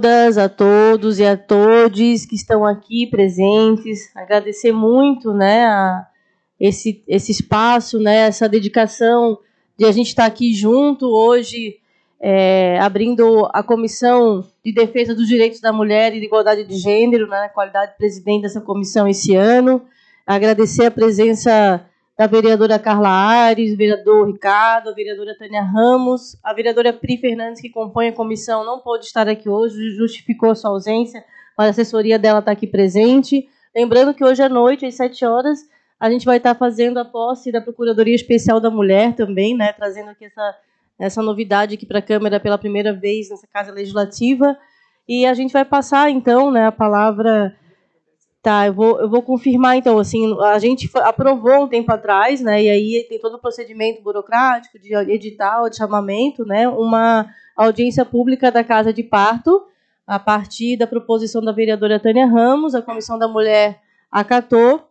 todas, a todos e a todes que estão aqui presentes. Agradecer muito, né, esse espaço, né, essa dedicação de a gente estar aqui junto hoje, abrindo a Comissão de Defesa dos Direitos da Mulher e de Igualdade de Gênero, né, na qualidade de presidente dessa comissão esse ano. Agradecer a presença da vereadora Carla Aires, o vereador Ricardo, a vereadora Tânia Ramos, a vereadora Pri Fernandes, que compõe a comissão, não pôde estar aqui hoje, justificou a sua ausência, mas a assessoria dela está aqui presente. Lembrando que hoje à noite, às 7 horas, a gente vai estar fazendo a posse da Procuradoria Especial da Mulher também, né, trazendo aqui essa novidade aqui para a Câmara pela primeira vez nessa Casa Legislativa. E a gente vai passar, então, né, a palavra... Tá, eu vou confirmar, então, assim, a gente aprovou um tempo atrás, né, e aí tem todo o procedimento burocrático de edital, de chamamento, né, uma audiência pública da Casa de Parto, a partir da proposição da vereadora Tânia Ramos, a Comissão da Mulher acatou,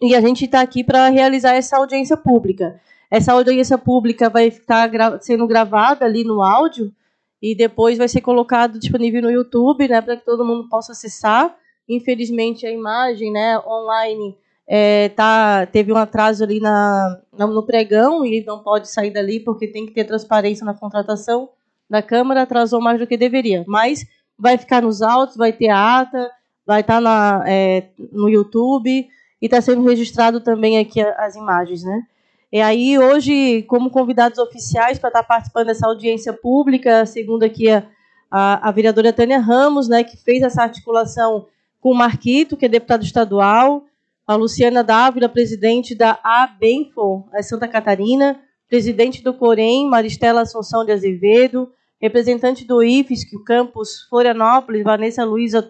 e a gente está aqui para realizar essa audiência pública. Essa audiência pública vai estar sendo gravada ali no áudio, e depois vai ser colocado disponível no YouTube, né, para que todo mundo possa acessar. Infelizmente, a imagem, né, online teve um atraso ali no pregão e não pode sair dali porque tem que ter transparência na contratação da Câmara, atrasou mais do que deveria. Mas vai ficar nos autos, vai ter a ata, vai estar no YouTube e está sendo registrado também aqui as imagens, né? E aí, hoje, como convidados oficiais para estar participando dessa audiência pública, segundo aqui a vereadora Tânia Ramos, né, que fez essa articulação com o Marquito, que é deputado estadual, a Luciana Dávila, presidente da ABENFO, Santa Catarina, presidente do Corém, Maristela Assunção de Azevedo, representante do IFSC, o campus Florianópolis, Vanessa Luiza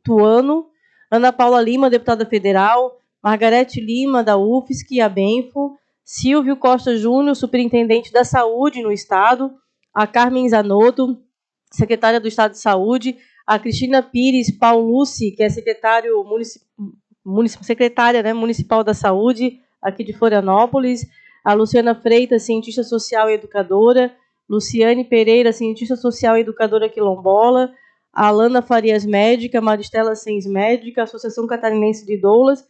Tuano, Ana Paula Lima, deputada federal, Margarete Lima, da UFSC, ABENFO, Silvio Costa Júnior, superintendente da Saúde no Estado, a Carmen Zanotto, secretária do Estado de Saúde, a Cristina Pires Paulucci, que é secretária municipal da Saúde, aqui de Florianópolis, a Luciana Freitas, cientista social e educadora, Luciane Pereira, cientista social e educadora quilombola, a Alana Farias, médica, Maristela Sens, médica, Associação Catarinense de Doulas,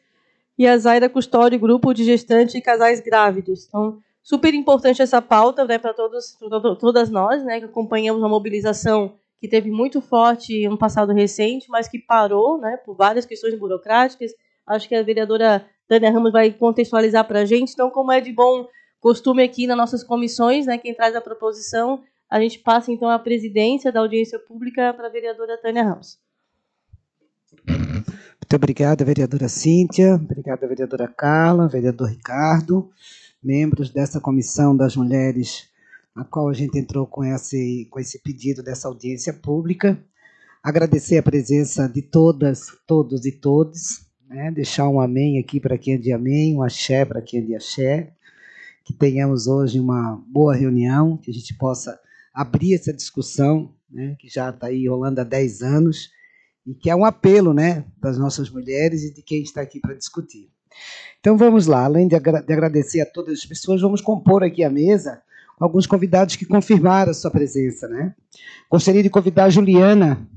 e a Zaira Custódio, grupo de gestantes e casais grávidos. Então, super importante essa pauta, né, para todas nós, né, que acompanhamos a mobilização que teve muito forte no passado recente, mas que parou, né, por várias questões burocráticas. Acho que a vereadora Tânia Ramos vai contextualizar para a gente. Então, como é de bom costume aqui nas nossas comissões, né, quem traz a proposição, a gente passa, então, a presidência da audiência pública para a vereadora Tânia Ramos. Muito obrigada, vereadora Cíntia, obrigada, vereadora Carla, vereador Ricardo, membros dessa comissão das mulheres, a qual a gente entrou com esse pedido dessa audiência pública. Agradecer a presença de todas, todos e todes, né? Deixar um amém aqui para quem é de amém, um axé para quem é de axé, que tenhamos hoje uma boa reunião, que a gente possa abrir essa discussão, né? Que já está aí rolando há 10 anos, e que é um apelo, né, das nossas mulheres e de quem está aqui para discutir. Então vamos lá, além de agradecer a todas as pessoas, vamos compor aqui a mesa com alguns convidados que confirmaram a sua presença, né? Gostaria de convidar a Juliana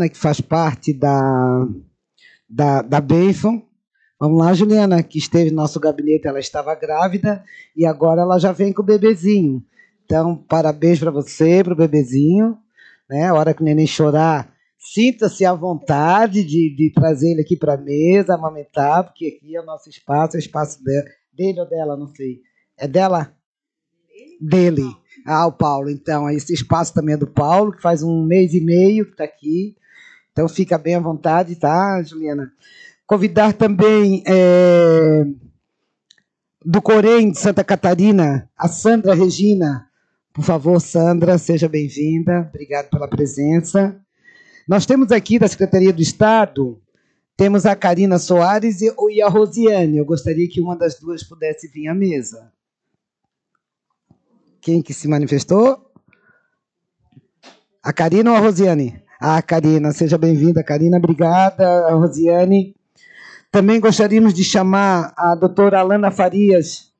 que faz parte da Benfon. Vamos lá, Juliana, que esteve no nosso gabinete, ela estava grávida e agora ela já vem com o bebezinho. Então, parabéns para você, para o bebezinho, né? A hora que o neném chorar, sinta-se à vontade de trazer ele aqui para a mesa, amamentar, porque aqui é o nosso espaço, é o espaço dele ou dela, não sei. É dela? Dele. Ah, o Paulo. Então, esse espaço também é do Paulo, que faz 1 mês e meio que está aqui. Então, fica bem à vontade, tá, Juliana? Convidar também do Corém de Santa Catarina, a Sandra Regina. Por favor, Sandra, seja bem-vinda. Obrigado pela presença. Nós temos aqui da Secretaria do Estado, temos a Karina Soares e a Rosiane. Eu gostaria que uma das duas pudesse vir à mesa. Quem que se manifestou? A Karina ou a Rosiane? Ah, Karina, seja bem-vinda, Karina. Obrigada, Rosiane. Também gostaríamos de chamar a doutora Alana Farias,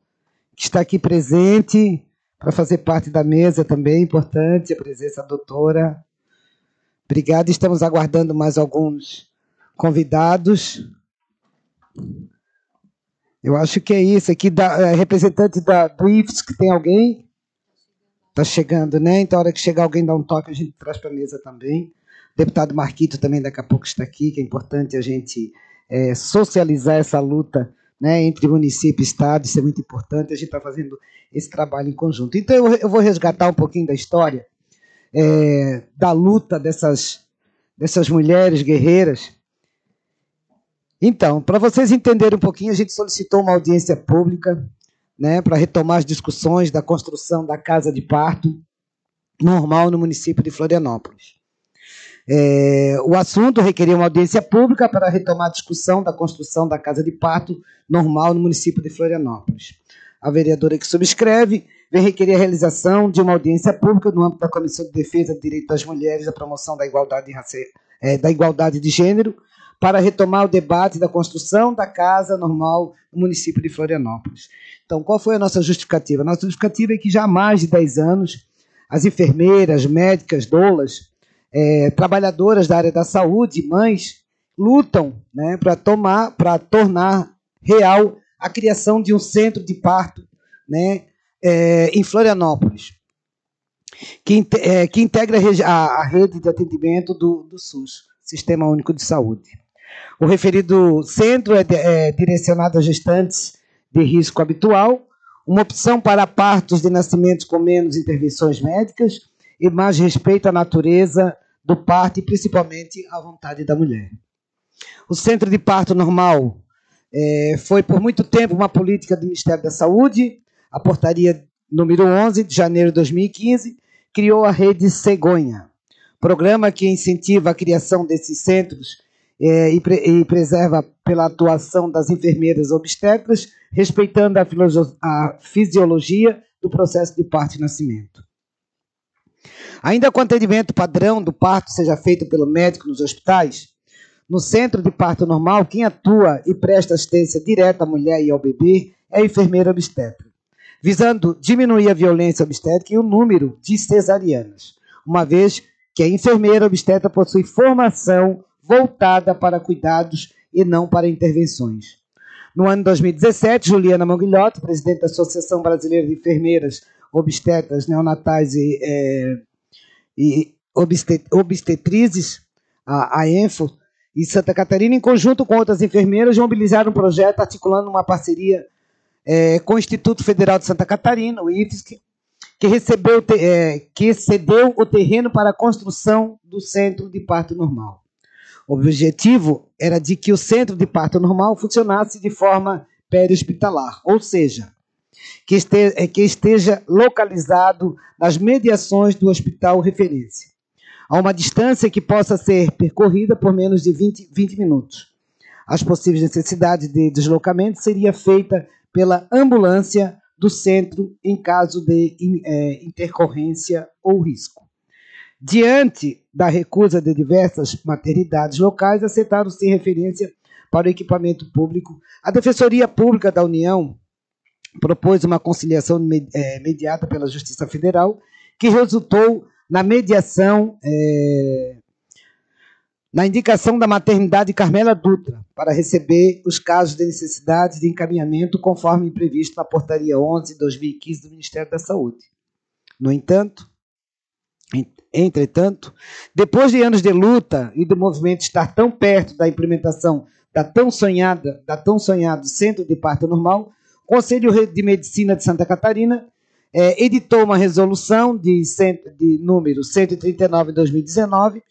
que está aqui presente, para fazer parte da mesa também, importante a presença da doutora. Obrigado, estamos aguardando mais alguns convidados. Eu acho que é isso. Aqui, representante do IFSC, tem alguém? Está chegando, né? Então, a hora que chegar alguém dá um toque, a gente traz para a mesa também. O deputado Marquito também daqui a pouco está aqui, que é importante a gente socializar essa luta, né, entre município e Estado, isso é muito importante, a gente está fazendo esse trabalho em conjunto. Então, eu vou resgatar um pouquinho da história da luta dessas mulheres guerreiras. Então, para vocês entenderem um pouquinho, a gente solicitou uma audiência pública, né, para retomar as discussões da construção da casa de parto normal no município de Florianópolis. O assunto requeria uma audiência pública para retomar a discussão da construção da casa de parto normal no município de Florianópolis. A vereadora que subscreve vem requerer a realização de uma audiência pública no âmbito da Comissão de Defesa do Direito das Mulheres e da Promoção da Igualdade de Gênero, para retomar o debate da construção da casa normal no município de Florianópolis. Então, qual foi a nossa justificativa? A nossa justificativa é que já há mais de 10 anos, as enfermeiras, médicas, doulas, trabalhadoras da área da saúde, mães, lutam, né, para tornar real a criação de um centro de parto, né, em Florianópolis, que integra a rede de atendimento do SUS, Sistema Único de Saúde. O referido centro é direcionado a gestantes de risco habitual, uma opção para partos de nascimentos com menos intervenções médicas e mais respeito à natureza do parto e principalmente à vontade da mulher. O Centro de Parto Normal foi por muito tempo uma política do Ministério da Saúde. A portaria número 11 de janeiro de 2015 criou a Rede Cegonha, programa que incentiva a criação desses centros e preserva pela atuação das enfermeiras obstetras, respeitando a fisiologia do processo de parto e nascimento. Ainda que o atendimento padrão do parto seja feito pelo médico nos hospitais, no Centro de Parto Normal, quem atua e presta assistência direta à mulher e ao bebê é a enfermeira obstetra, visando diminuir a violência obstétrica e o número de cesarianas, uma vez que a enfermeira obstetra possui formação voltada para cuidados e não para intervenções. No ano de 2017, Juliana Monguilhotti, presidente da Associação Brasileira de Enfermeiras Obstetras, Neonatais e Obstetrizes, a ENFO, em Santa Catarina, em conjunto com outras enfermeiras, mobilizaram um projeto articulando uma parceria com o Instituto Federal de Santa Catarina, o IFSC, que cedeu o terreno para a construção do Centro de Parto Normal. O objetivo era de que o Centro de Parto Normal funcionasse de forma peri-hospitalar, ou seja, que esteja localizado nas mediações do hospital referência, a uma distância que possa ser percorrida por menos de 20 minutos. As possíveis necessidades de deslocamento seria feita pela ambulância do centro em caso de intercorrência ou risco. Diante da recusa de diversas maternidades locais, aceitaram sem referência para o equipamento público, a Defensoria Pública da União propôs uma conciliação mediada pela Justiça Federal, que resultou na mediação, na indicação da maternidade Carmela Dutra, para receber os casos de necessidade de encaminhamento, conforme previsto na Portaria 11 de 2015 do Ministério da Saúde. No entanto, entretanto, depois de anos de luta e do movimento estar tão perto da implementação da tão sonhado Centro de Parto Normal, o Conselho de Medicina de Santa Catarina editou uma resolução de número 139 de 2019,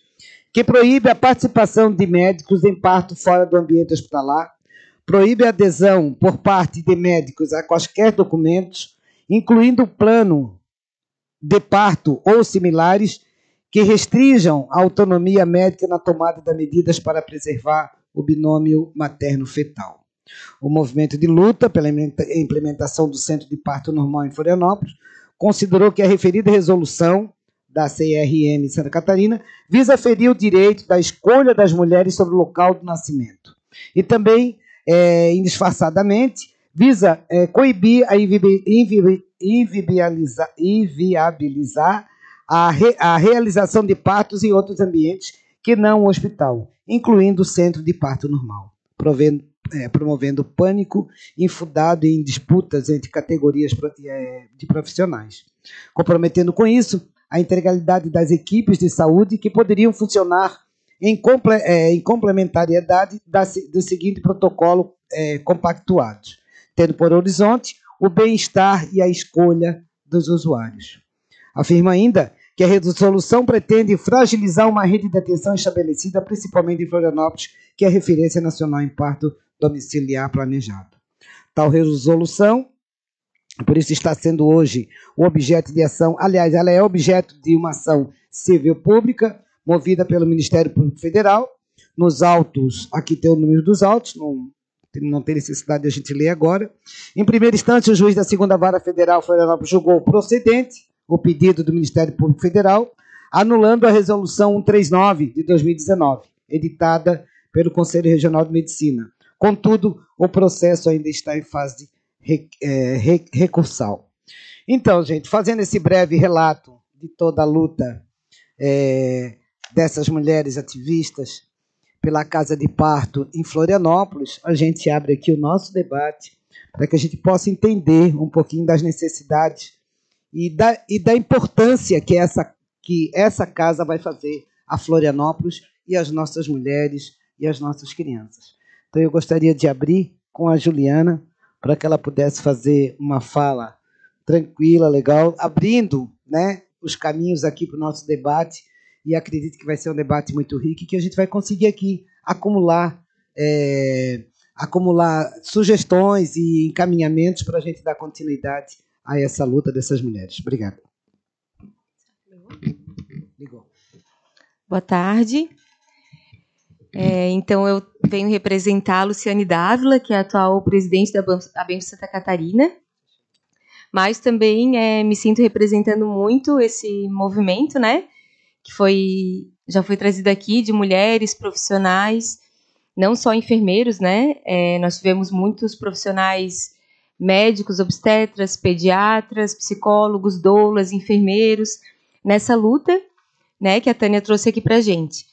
que proíbe a participação de médicos em parto fora do ambiente hospitalar, proíbe a adesão por parte de médicos a quaisquer documentos, incluindo o plano de parto ou similares, que restringam a autonomia médica na tomada de medidas para preservar o binômio materno-fetal. O movimento de luta pela implementação do Centro de Parto Normal em Florianópolis considerou que a referida resolução da CRM Santa Catarina visa ferir o direito da escolha das mulheres sobre o local do nascimento e também, indisfarçadamente, visa coibir a inviabilizar a realização de partos em outros ambientes que não o hospital, incluindo o centro de parto normal, promovendo pânico infundado em disputas entre categorias de profissionais, comprometendo com isso a integralidade das equipes de saúde que poderiam funcionar em complementariedade do seguinte protocolo compactuados, tendo por horizonte o bem-estar e a escolha dos usuários. Afirma ainda que a resolução pretende fragilizar uma rede de atenção estabelecida principalmente em Florianópolis, que é referência nacional em parto domiciliar planejado. Tal resolução, por isso está sendo hoje o objeto de ação, aliás, ela é objeto de uma ação civil pública, movida pelo Ministério Público Federal, nos autos, aqui tem o número dos autos, não tem necessidade de a gente ler agora. Em primeira instância, o juiz da 2ª Vara Federal Florianópolis julgou procedente o pedido do Ministério Público Federal, anulando a Resolução 139 de 2019, editada pelo Conselho Regional de Medicina. Contudo, o processo ainda está em fase recursal. Então, gente, fazendo esse breve relato de toda a luta dessas mulheres ativistas pela casa de parto em Florianópolis, a gente abre aqui o nosso debate para que a gente possa entender um pouquinho das necessidades e da importância que essa casa vai fazer a Florianópolis e as nossas mulheres e as nossas crianças. Então, eu gostaria de abrir com a Juliana para que ela pudesse fazer uma fala tranquila, legal, abrindo, né, os caminhos aqui para o nosso debate, e acredito que vai ser um debate muito rico e que a gente vai conseguir aqui acumular sugestões e encaminhamentos para a gente dar continuidade a essa luta dessas mulheres. Obrigado. Ligou. Boa tarde. Então, eu venho representar a Luciane Dávila, que é a atual presidente da ABEM Santa Catarina, mas também me sinto representando muito esse movimento, né, que já foi trazido aqui, de mulheres profissionais, não só enfermeiros, né, nós tivemos muitos profissionais médicos, obstetras, pediatras, psicólogos, doulas, enfermeiros, nessa luta, né, que a Tânia trouxe aqui para a gente.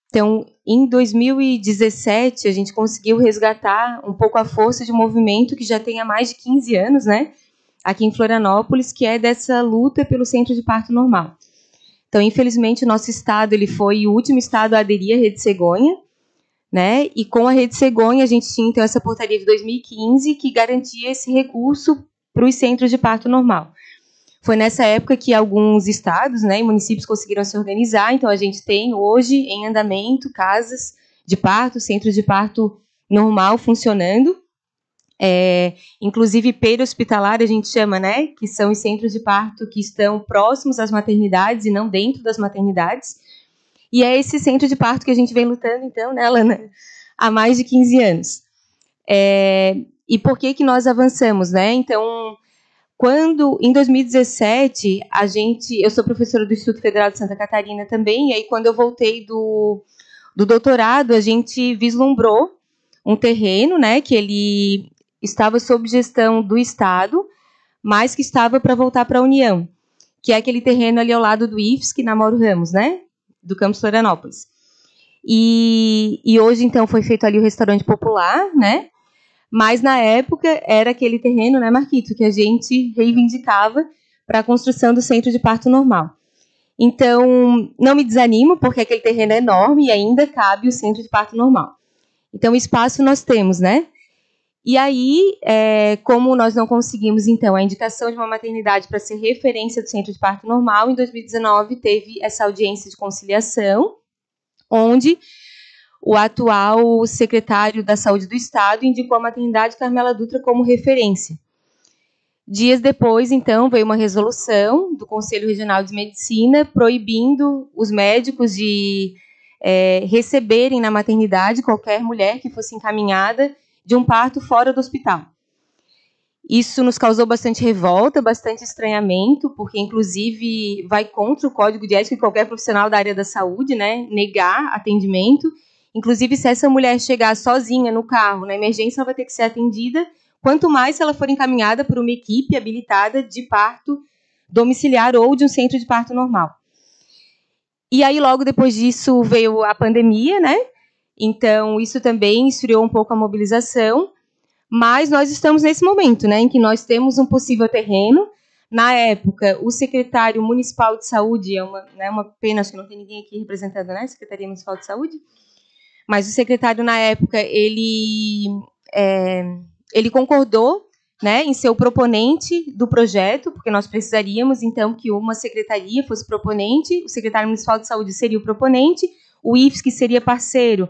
Então, em 2017, a gente conseguiu resgatar um pouco a força de um movimento que já tem há mais de 15 anos, né, aqui em Florianópolis, que é dessa luta pelo centro de parto normal. Então, infelizmente, o nosso estado ele foi o último estado a aderir à Rede Cegonha, né, e com a Rede Cegonha a gente tinha, então, essa portaria de 2015 que garantia esse recurso para os centros de parto normal. Foi nessa época que alguns estados, né, e municípios conseguiram se organizar, então a gente tem hoje em andamento casas de parto, centros de parto normal funcionando, inclusive peri-hospitalar a gente chama, né, que são os centros de parto que estão próximos às maternidades e não dentro das maternidades, e é esse centro de parto que a gente vem lutando, então, né, Lana, há mais de 15 anos. E por que nós avançamos, né? Então, em 2017, eu sou professora do Instituto Federal de Santa Catarina também, e aí quando eu voltei do doutorado, a gente vislumbrou um terreno, né, que ele estava sob gestão do Estado, mas que estava para voltar para a União, que é aquele terreno ali ao lado do IFSC, na Mauro Ramos, né, do campus Florianópolis. E hoje, então, foi feito ali o restaurante popular, né, mas na época era aquele terreno, né, Marquito, que a gente reivindicava para a construção do centro de parto normal. Então, não me desanimo, porque aquele terreno é enorme e ainda cabe o centro de parto normal. Então, espaço nós temos, né? E aí, como nós não conseguimos, então, a indicação de uma maternidade para ser referência do centro de parto normal, em 2019 teve essa audiência de conciliação, onde o atual secretário da Saúde do Estado indicou a maternidade Carmela Dutra como referência. Dias depois, então, veio uma resolução do Conselho Regional de Medicina proibindo os médicos de receberem na maternidade qualquer mulher que fosse encaminhada de um parto fora do hospital. Isso nos causou bastante revolta, bastante estranhamento, porque, inclusive, vai contra o Código de Ética de qualquer profissional da área da saúde, né, negar atendimento. Inclusive, se essa mulher chegar sozinha no carro, na emergência, ela vai ter que ser atendida, quanto mais se ela for encaminhada por uma equipe habilitada de parto domiciliar ou de um centro de parto normal. E aí, logo depois disso, veio a pandemia, né? Então, isso também esfriou um pouco a mobilização, mas nós estamos nesse momento, né, em que nós temos um possível terreno. Na época, o secretário municipal de saúde, uma pena, acho que não tem ninguém aqui representando, né, a Secretaria Municipal de Saúde, mas o secretário, na época, ele concordou, né, em ser o proponente do projeto, porque nós precisaríamos, então, que uma secretaria fosse proponente, o secretário municipal de saúde seria o proponente, o IFSC seria parceiro,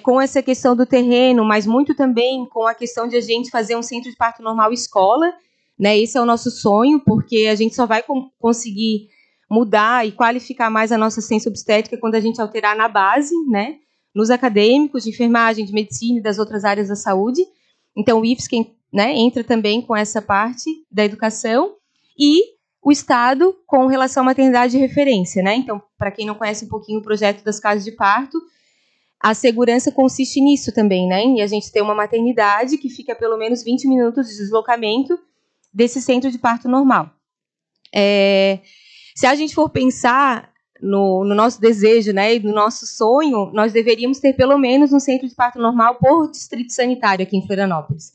com essa questão do terreno, mas muito também com a questão de a gente fazer um centro de parto normal escola, né? Esse é o nosso sonho, porque a gente só vai conseguir mudar e qualificar mais a nossa assistência obstétrica quando a gente alterar na base, né? Nos acadêmicos de enfermagem, de medicina e das outras áreas da saúde. Então, o IFSC, né, entra também com essa parte da educação e o Estado com relação à maternidade de referência, né? Então, para quem não conhece um pouquinho o projeto das casas de parto, a segurança consiste nisso também, né? E a gente tem uma maternidade que fica a pelo menos 20 minutos de deslocamento desse centro de parto normal. Se a gente for pensar no nosso desejo, né, e no nosso sonho, nós deveríamos ter pelo menos um centro de parto normal por distrito sanitário aqui em Florianópolis,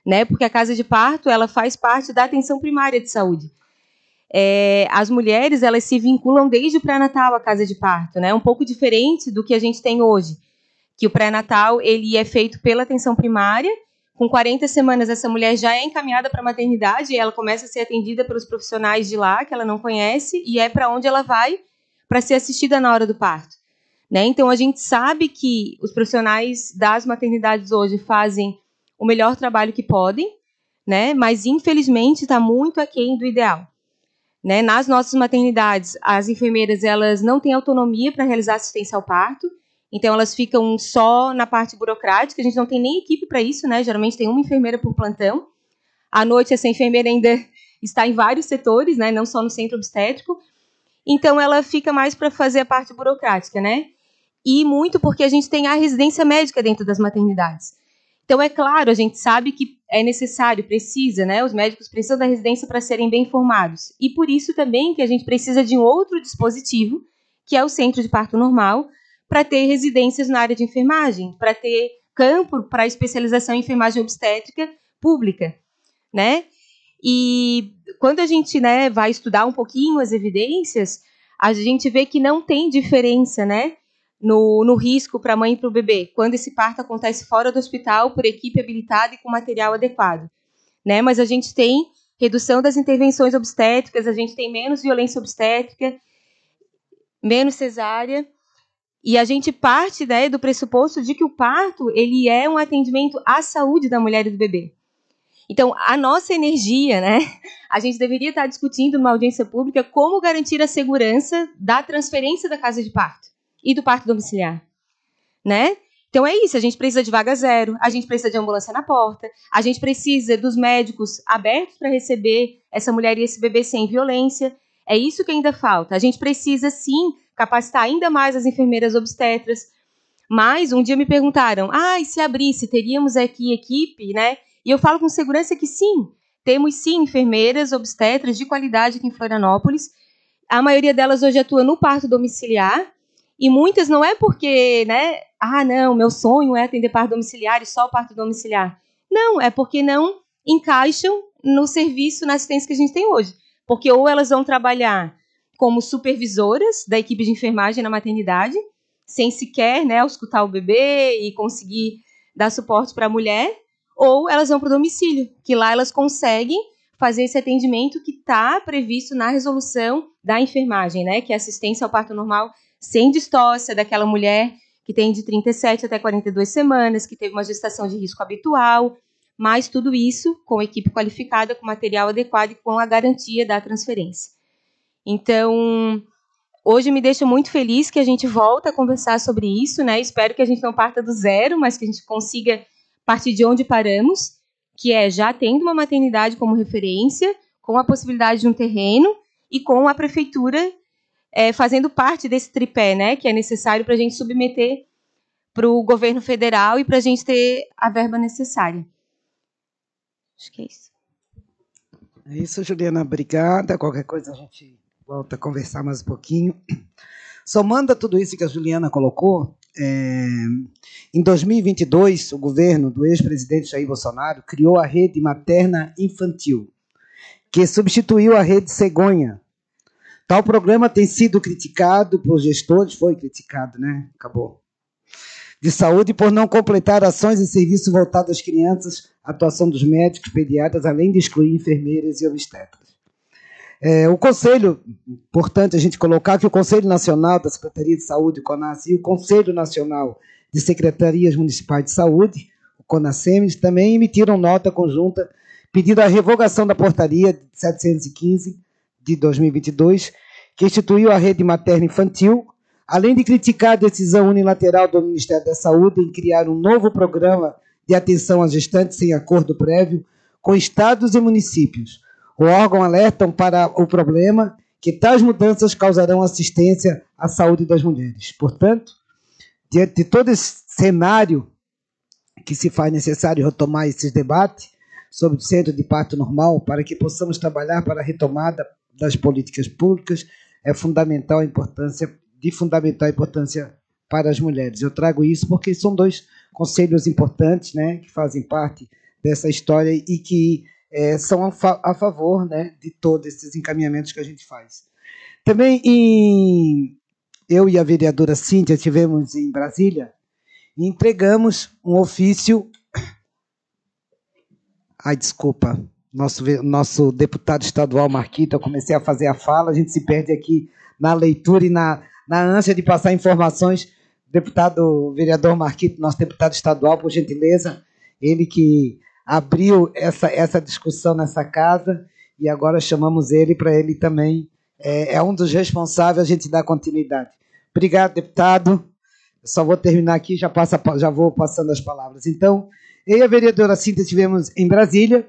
né? Porque a casa de parto, ela faz parte da atenção primária de saúde. As mulheres, elas se vinculam desde o pré-natal à casa de parto, né? Um pouco diferente do que a gente tem hoje, que o pré-natal ele é feito pela atenção primária. Com 40 semanas, essa mulher já é encaminhada para a maternidade e ela começa a ser atendida pelos profissionais de lá, que ela não conhece, e é para onde ela vai para ser assistida na hora do parto, né? Então, a gente sabe que os profissionais das maternidades hoje fazem o melhor trabalho que podem, né? Mas, infelizmente, está muito aquém do ideal, né? Nas nossas maternidades, as enfermeiras elas não têm autonomia para realizar assistência ao parto, então elas ficam só na parte burocrática, a gente não tem nem equipe para isso, né? Geralmente tem uma enfermeira por plantão. À noite, essa enfermeira ainda está em vários setores, né? Não só no centro obstétrico. Então, ela fica mais para fazer a parte burocrática, né? E muito porque a gente tem a residência médica dentro das maternidades. Então, é claro, a gente sabe que é necessário, precisa, né? Os médicos precisam da residência para serem bem formados. E por isso também que a gente precisa de um outro dispositivo, que é o centro de parto normal, para ter residências na área de enfermagem, para ter campo para especialização em enfermagem obstétrica pública, né? E quando a gente, né, vai estudar um pouquinho as evidências, a gente vê que não tem diferença, né, no risco para a mãe e para o bebê, quando esse parto acontece fora do hospital, por equipe habilitada e com material adequado, né? Mas a gente tem redução das intervenções obstétricas, a gente tem menos violência obstétrica, menos cesárea, e a gente parte, né, do pressuposto de que o parto ele é um atendimento à saúde da mulher e do bebê. Então, a nossa energia, né, a gente deveria estar discutindo numa audiência pública como garantir a segurança da transferência da casa de parto e do parto domiciliar, né? Então é isso, a gente precisa de vaga zero, a gente precisa de ambulância na porta, a gente precisa dos médicos abertos para receber essa mulher e esse bebê sem violência. É isso que ainda falta. A gente precisa, sim, capacitar ainda mais as enfermeiras obstetras. Mas um dia me perguntaram, e se abrisse, teríamos aqui equipe, né? E eu falo com segurança que sim, temos sim enfermeiras obstetras de qualidade aqui em Florianópolis. A maioria delas hoje atua no parto domiciliar, e muitas não é porque, né, não, meu sonho é atender parto domiciliar e só o parto domiciliar. Não, é porque não encaixam no serviço, na assistência que a gente tem hoje. Porque ou elas vão trabalhar como supervisoras da equipe de enfermagem na maternidade, sem sequer, né, auscultar o bebê e conseguir dar suporte para a mulher, ou elas vão para o domicílio, que lá elas conseguem fazer esse atendimento que está previsto na resolução da enfermagem, né, que é assistência ao parto normal sem distócia daquela mulher que tem de 37 até 42 semanas, que teve uma gestação de risco habitual, mas tudo isso com equipe qualificada, com material adequado e com a garantia da transferência. Então, hoje me deixa muito feliz que a gente volta a conversar sobre isso, né? Espero que a gente não parta do zero, mas que a gente consiga partir de onde paramos, que é já tendo uma maternidade como referência, com a possibilidade de um terreno e com a prefeitura fazendo parte desse tripé, né? Que é necessário para a gente submeter para o governo federal e para a gente ter a verba necessária. Acho que é isso. É isso, Juliana, obrigada. Qualquer coisa a gente volta a conversar mais um pouquinho. Somando a tudo isso que a Juliana colocou, em 2022, o governo do ex-presidente Jair Bolsonaro criou a rede materna infantil, que substituiu a rede cegonha. Tal programa tem sido criticado por gestores, foi criticado, né? Acabou. De saúde por não completar ações e serviços voltados às crianças, atuação dos médicos, pediatras, além de excluir enfermeiras e obstetras. O Conselho, importante a gente colocar que o Conselho Nacional da Secretaria de Saúde, o CONAS, e o Conselho Nacional de Secretarias Municipais de Saúde, o CONASEMES, também emitiram nota conjunta pedindo a revogação da portaria 715 de 2022, que instituiu a rede materna infantil, além de criticar a decisão unilateral do Ministério da Saúde em criar um novo programa de atenção às gestantes sem acordo prévio com estados e municípios. O órgão alerta para o problema que tais mudanças causarão assistência à saúde das mulheres. Portanto, diante de todo esse cenário que se faz necessário retomar esses debates sobre o Centro de Parto Normal para que possamos trabalhar para a retomada das políticas públicas, é de fundamental importância para as mulheres. Eu trago isso porque são dois conselhos importantes, né, que fazem parte dessa história e que são a favor, né, de todos esses encaminhamentos que a gente faz. Também eu e a vereadora Cíntia estivemos em Brasília e entregamos um ofício. Ai, desculpa, nosso deputado estadual Marquito, eu comecei a fazer a fala, a gente se perde aqui na leitura e na ânsia de passar informações. Deputado, vereador Marquito, nosso deputado estadual, por gentileza, ele que abriu essa discussão nessa casa e agora chamamos ele para ele também, é um dos responsáveis, a gente dar continuidade. Obrigado, deputado. Eu só vou terminar aqui, já vou passando as palavras. Então, eu e a vereadora Cíntia estivemos em Brasília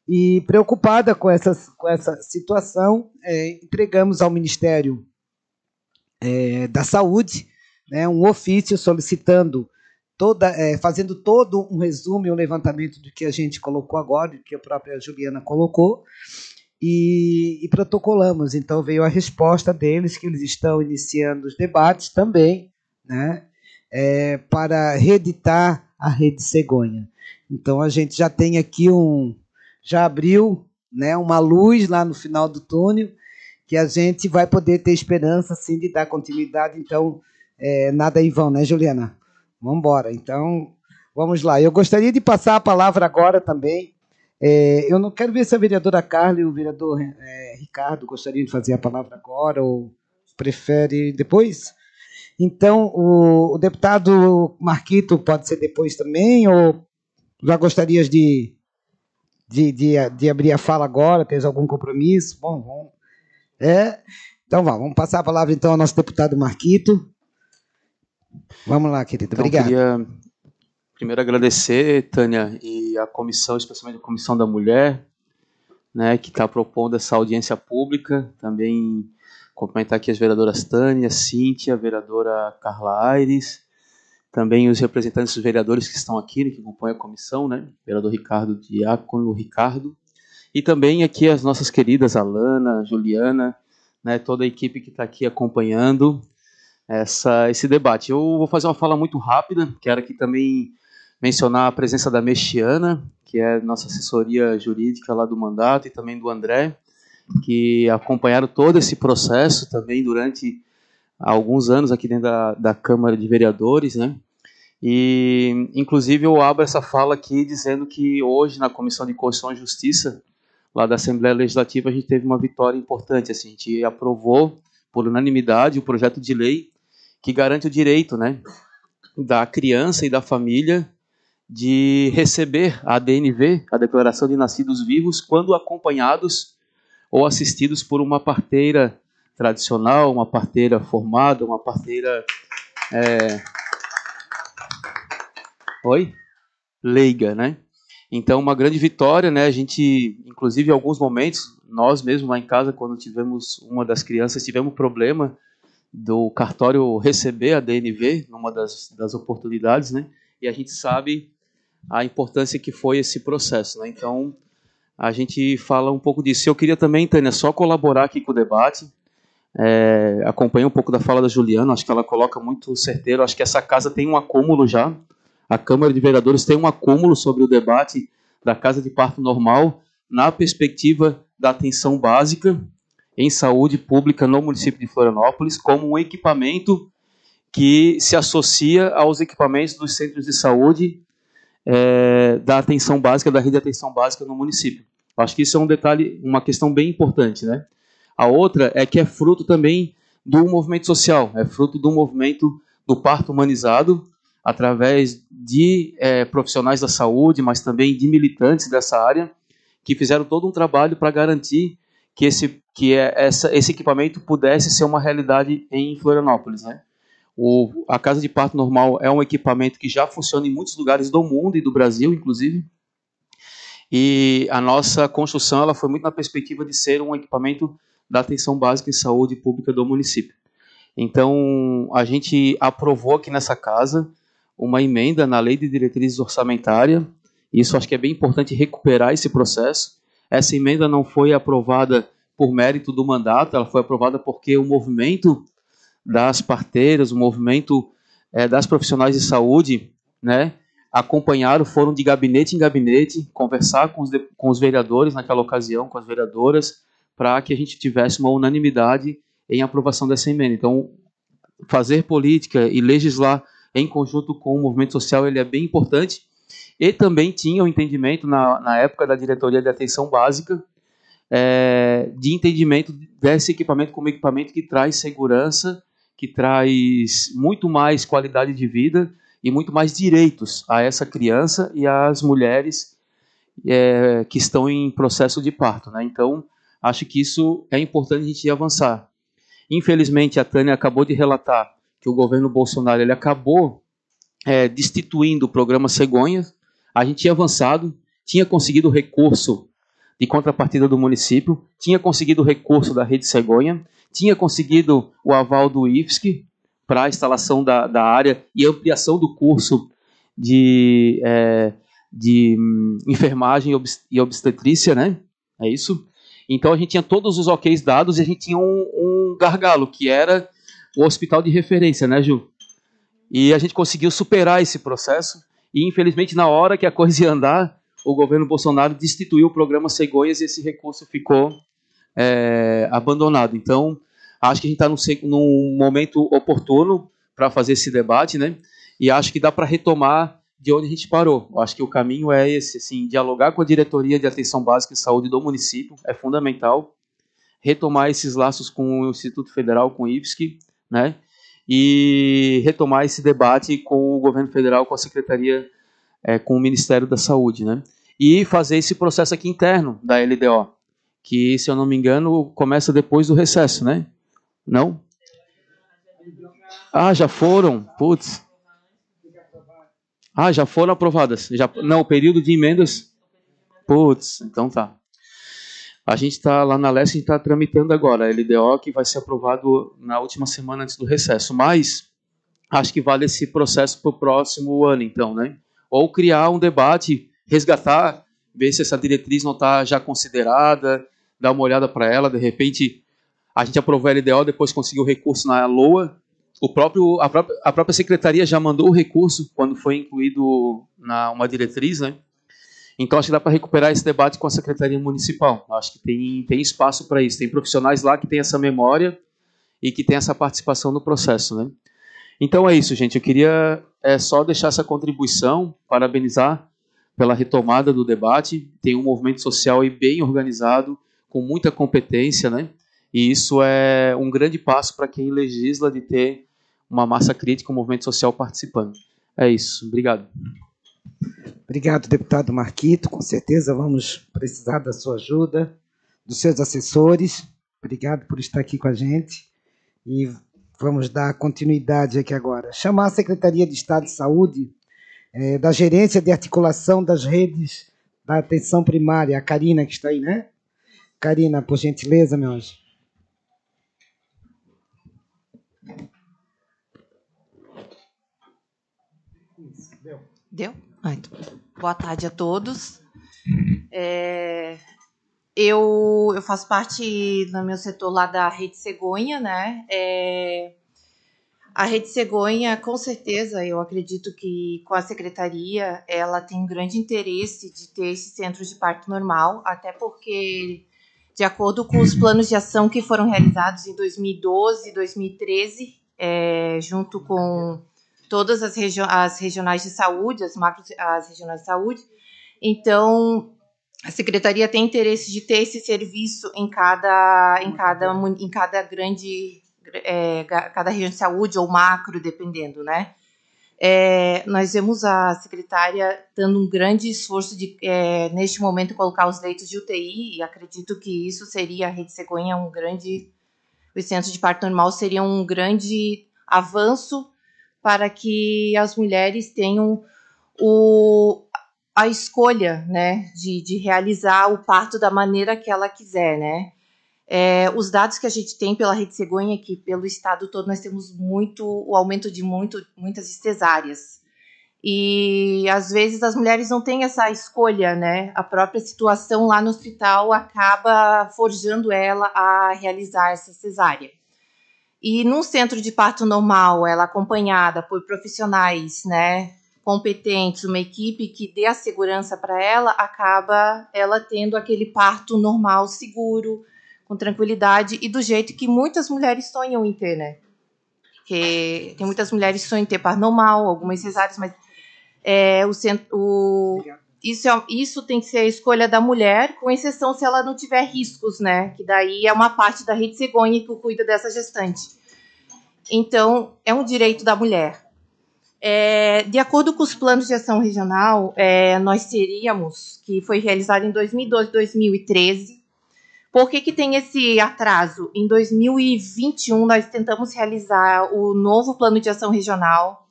e, preocupada com essa situação, entregamos ao Ministério da Saúde, né, um ofício solicitando, fazendo todo um resumo e um levantamento do que a gente colocou agora, do que a própria Juliana colocou, e protocolamos. Então, veio a resposta deles, que eles estão iniciando os debates também, né, para reeditar a rede cegonha. Então, a gente já tem aqui já abriu, né, uma luz lá no final do túnel, que a gente vai poder ter esperança, sim, de dar continuidade. Então, nada em vão, né, Juliana? Vamos embora. Então, vamos lá. Eu gostaria de passar a palavra agora também. Eu não quero ver se a vereadora Carla e o vereador Ricardo gostariam de fazer a palavra agora, ou prefere depois? Então, o deputado Marquito pode ser depois também, ou já gostarias de abrir a fala agora? Tens algum compromisso? Bom, vamos. Então, vamos passar a palavra então ao nosso deputado Marquito. Vamos lá, querido. Então, obrigado. Queria primeiro agradecer, Tânia, e a comissão, especialmente a Comissão da Mulher, né, que está propondo essa audiência pública. Também cumprimentar aqui as vereadoras Tânia, Cíntia, a vereadora Carla Aires, também os representantes dos vereadores que estão aqui, né, que compõem a comissão, né, vereador Ricardo, Diácono Ricardo, e também aqui as nossas queridas Alana, Juliana, né, toda a equipe que está aqui acompanhando esse debate. Eu vou fazer uma fala muito rápida, quero aqui também mencionar a presença da Mexiana, que é nossa assessoria jurídica lá do mandato, e também do André, que acompanharam todo esse processo também durante alguns anos aqui dentro da Câmara de Vereadores, né? E, inclusive, eu abro essa fala aqui dizendo que hoje, na Comissão de Constituição e Justiça, lá da Assembleia Legislativa, a gente teve uma vitória importante. Assim, a gente aprovou, por unanimidade, o projeto de lei que garante o direito, né, da criança e da família de receber a DNV, a Declaração de Nascidos Vivos, quando acompanhados ou assistidos por uma parteira tradicional, uma parteira formada, uma parteira leiga, né? Então, uma grande vitória, né? A gente, inclusive, em alguns momentos, nós mesmos lá em casa, quando tivemos uma das crianças, tivemos problema do cartório receber a DNV numa das oportunidades, né? E a gente sabe a importância que foi esse processo, né? Então, a gente fala um pouco disso. Eu queria também, Tânia, só colaborar aqui com o debate. Acompanhei um pouco da fala da Juliana, acho que ela coloca muito certeiro. Acho que essa casa tem um acúmulo já. A Câmara de Vereadores tem um acúmulo sobre o debate da casa de parto normal na perspectiva da atenção básica em saúde pública no município de Florianópolis como um equipamento que se associa aos equipamentos dos centros de saúde da atenção básica, da rede de atenção básica no município. Acho que isso é um detalhe, uma questão bem importante, né? A outra é que é fruto também do movimento social, é fruto do movimento do parto humanizado, através de profissionais da saúde, mas também de militantes dessa área, que fizeram todo um trabalho para garantir que esse equipamento pudesse ser uma realidade em Florianópolis, né? A casa de parto normal é um equipamento que já funciona em muitos lugares do mundo e do Brasil, inclusive, e a nossa construção ela foi muito na perspectiva de ser um equipamento da atenção básica em saúde pública do município. Então, a gente aprovou aqui nessa casa uma emenda na Lei de Diretrizes Orçamentárias. Isso acho que é bem importante recuperar esse processo. Essa emenda não foi aprovada por mérito do mandato, ela foi aprovada porque o movimento das parteiras, o movimento das profissionais de saúde, né, acompanharam, foram de gabinete em gabinete, conversar com os vereadores naquela ocasião, com as vereadoras, para que a gente tivesse uma unanimidade em aprovação dessa emenda. Então, fazer política e legislar em conjunto com o movimento social ele é bem importante. E também tinha o entendimento, na época da diretoria de atenção básica, de entendimento desse equipamento como equipamento que traz segurança, que traz muito mais qualidade de vida e muito mais direitos a essa criança e às mulheres que estão em processo de parto, né? Então, acho que isso é importante a gente avançar. Infelizmente, a Tânia acabou de relatar que o governo Bolsonaro ele acabou destituindo o programa Cegonha. A gente tinha avançado, tinha conseguido o recurso de contrapartida do município, tinha conseguido o recurso da Rede Cegonha, tinha conseguido o aval do IFSC para a instalação da área e ampliação do curso de enfermagem e obstetrícia, né? É isso? Então a gente tinha todos os OKs dados e a gente tinha um gargalo, que era o hospital de referência, né, Ju? E a gente conseguiu superar esse processo e, infelizmente, na hora que a coisa ia andar, o governo Bolsonaro destituiu o programa Cegonhas e esse recurso ficou abandonado. Então, acho que a gente está num momento oportuno para fazer esse debate, né? E acho que dá para retomar de onde a gente parou. Eu acho que o caminho é esse, assim, dialogar com a diretoria de atenção básica e saúde do município é fundamental, retomar esses laços com o Instituto Federal, com o IFSC, né? E retomar esse debate com o governo federal, com a secretaria, com o Ministério da Saúde, né? E fazer esse processo aqui interno da LDO, que, se eu não me engano, começa depois do recesso, né? Não? Ah, já foram? Putz. Ah, já foram aprovadas. Não, o período de emendas... Putz, então tá. A gente está lá na Leste, a gente está tramitando agora a LDO, que vai ser aprovado na última semana antes do recesso. Mas acho que vale esse processo para o próximo ano, então, né? Ou criar um debate, resgatar, ver se essa diretriz não está já considerada, dar uma olhada para ela, de repente a gente aprovou a LDO, depois conseguiu o recurso na LOA. A própria secretaria já mandou o recurso quando foi incluído uma diretriz, né? Então, acho que dá para recuperar esse debate com a Secretaria Municipal. Acho que tem espaço para isso. Tem profissionais lá que têm essa memória e que têm essa participação no processo, né? Então, é isso, gente. Eu queria só deixar essa contribuição, parabenizar pela retomada do debate. Tem um movimento social aí bem organizado, com muita competência, né? E isso é um grande passo para quem legisla de ter uma massa crítica, um movimento social participando. É isso. Obrigado. Obrigado, deputado Marquito. Com certeza vamos precisar da sua ajuda, dos seus assessores. Obrigado por estar aqui com a gente. E vamos dar continuidade aqui agora. Chamar a Secretaria de Estado de Saúde, da Gerência de Articulação das Redes da Atenção Primária, a Karina, que está aí, né? Karina, por gentileza, meu anjo. Deu? Ah, então. Boa tarde a todos. Eu faço parte do meu setor lá da Rede Cegonha, né? A Rede Cegonha, com certeza, eu acredito que com a secretaria, ela tem um grande interesse de ter esse centro de parto normal, até porque, de acordo com os planos de ação que foram realizados em 2012 e 2013, junto com todas as regionais de saúde, as regionais de saúde, então a secretaria tem interesse de ter esse serviço em cada grande cada região de saúde ou macro, dependendo, né? Nós vemos a secretária dando um grande esforço de, neste momento, colocar os leitos de UTI, e acredito que isso seria, a Rede Cegonha, o centro de parto normal seria um grande avanço para que as mulheres tenham a escolha, né, de realizar o parto da maneira que ela quiser, né? Os dados que a gente tem pela Rede Cegonha é que pelo estado todo nós temos o aumento de muitas cesáreas. E às vezes as mulheres não têm essa escolha, né? A própria situação lá no hospital acaba forjando ela a realizar essa cesárea. E num centro de parto normal, ela acompanhada por profissionais, né, competentes, uma equipe que dê a segurança para ela, acaba ela tendo aquele parto normal, seguro, com tranquilidade e do jeito que muitas mulheres sonham em ter, né? Porque tem muitas mulheres que sonham em ter parto normal, algumas cesáreas, mas isso tem que ser a escolha da mulher, com exceção se ela não tiver riscos, né? Que daí é uma parte da Rede Cegonha que cuida dessa gestante. Então, é um direito da mulher. De acordo com os planos de ação regional, nós teríamos, que foi realizado em 2012 e 2013, por que tem esse atraso? Em 2021, nós tentamos realizar o novo plano de ação regional.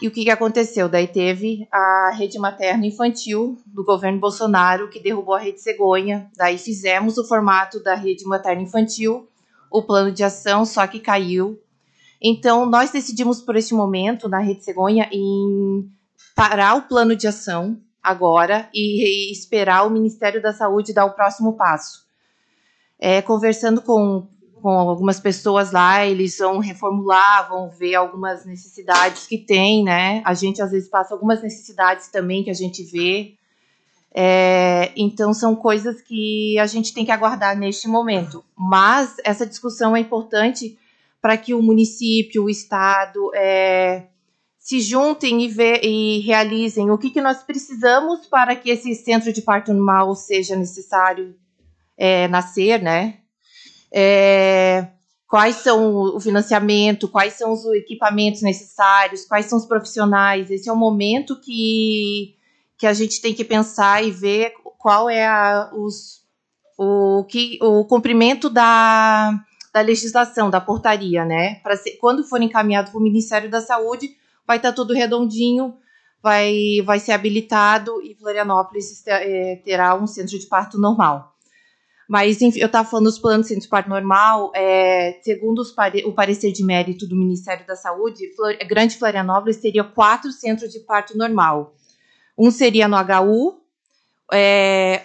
E o que aconteceu? Daí teve a rede materno-infantil do governo Bolsonaro, que derrubou a Rede Cegonha. Daí fizemos o formato da rede materno-infantil, o plano de ação, só que caiu. Então, nós decidimos, por este momento, na Rede Cegonha, em parar o plano de ação agora e esperar o Ministério da Saúde dar o próximo passo. Conversando com algumas pessoas lá, eles vão reformular, vão ver algumas necessidades que tem, né? A gente, às vezes, passa algumas necessidades também que a gente vê. Então, são coisas que a gente tem que aguardar neste momento. Mas essa discussão é importante para que o município, o Estado, se juntem e realizem o que nós precisamos para que esse centro de parto normal seja necessário nascer, né? Quais são o financiamento, quais são os equipamentos necessários, quais são os profissionais. Esse é o momento que a gente tem que pensar e ver qual é o cumprimento da legislação, da portaria, né? Quando for encaminhado para o Ministério da Saúde, vai estar tudo redondinho, vai ser habilitado e Florianópolis terá um centro de parto normal. Mas, enfim, eu estava falando dos planos de centro de parto normal, segundo o parecer de mérito do Ministério da Saúde, Grande Florianópolis teria 4 centros de parto normal. Um seria no HU,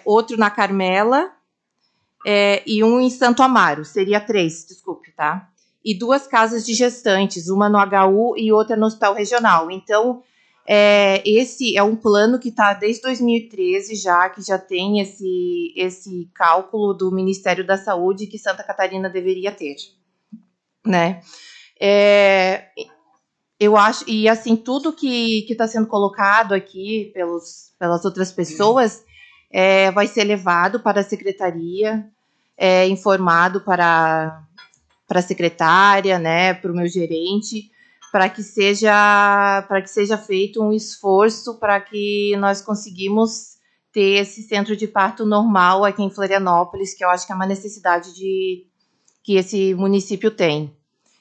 outro na Carmela, e um em Santo Amaro, seria 3, desculpe, tá? E 2 casas de gestantes, uma no HU e outra no Hospital Regional. Então, esse é um plano que está desde 2013 que já tem esse cálculo do Ministério da Saúde que Santa Catarina deveria ter, né? Eu acho, e assim, tudo que está sendo colocado aqui pelas outras pessoas vai ser levado para a secretaria, informado para a secretária, né, para o meu gerente, para que seja feito um esforço para que nós conseguimos ter esse centro de parto normal aqui em Florianópolis, que eu acho que é uma necessidade que esse município tem.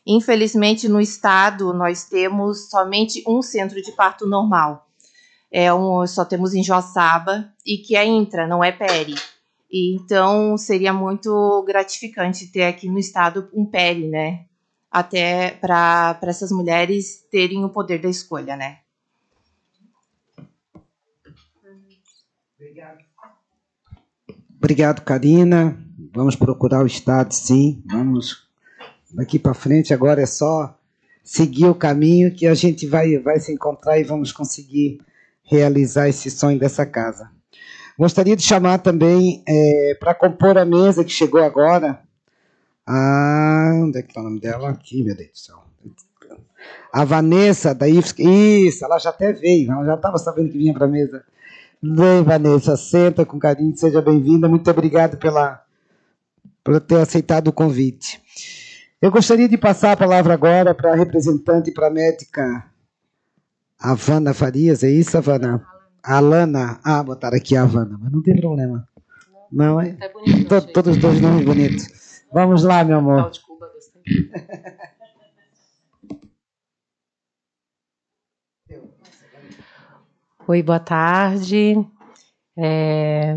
Infelizmente, no estado, nós temos somente um centro de parto normal. Só temos em Joaçaba, e que é intra, não é peri. Então, seria muito gratificante ter aqui no estado um peri, né? Até para essas mulheres terem o poder da escolha, né? Obrigado. Obrigado, Karina. Vamos procurar o Estado, sim. Vamos daqui para frente. Agora é só seguir o caminho que a gente vai se encontrar e vamos conseguir realizar esse sonho dessa casa. Gostaria de chamar também, para compor a mesa que chegou agora, onde é que está o nome dela? Aqui, meu Deus do céu. A Vanessa, da IFSC. Isso, ela já até veio, ela já estava sabendo que vinha para a mesa. Vem, Vanessa, senta com carinho, seja bem-vinda. Muito obrigado por ter aceitado o convite. Eu gostaria de passar a palavra agora para a representante, para a médica Havana Farias, é isso, Havana? Alana. Botaram aqui a Havana, mas não tem problema. Não é? É bonito, todos os dois nomes bonitos. Vamos lá, meu amor. Oi, boa tarde.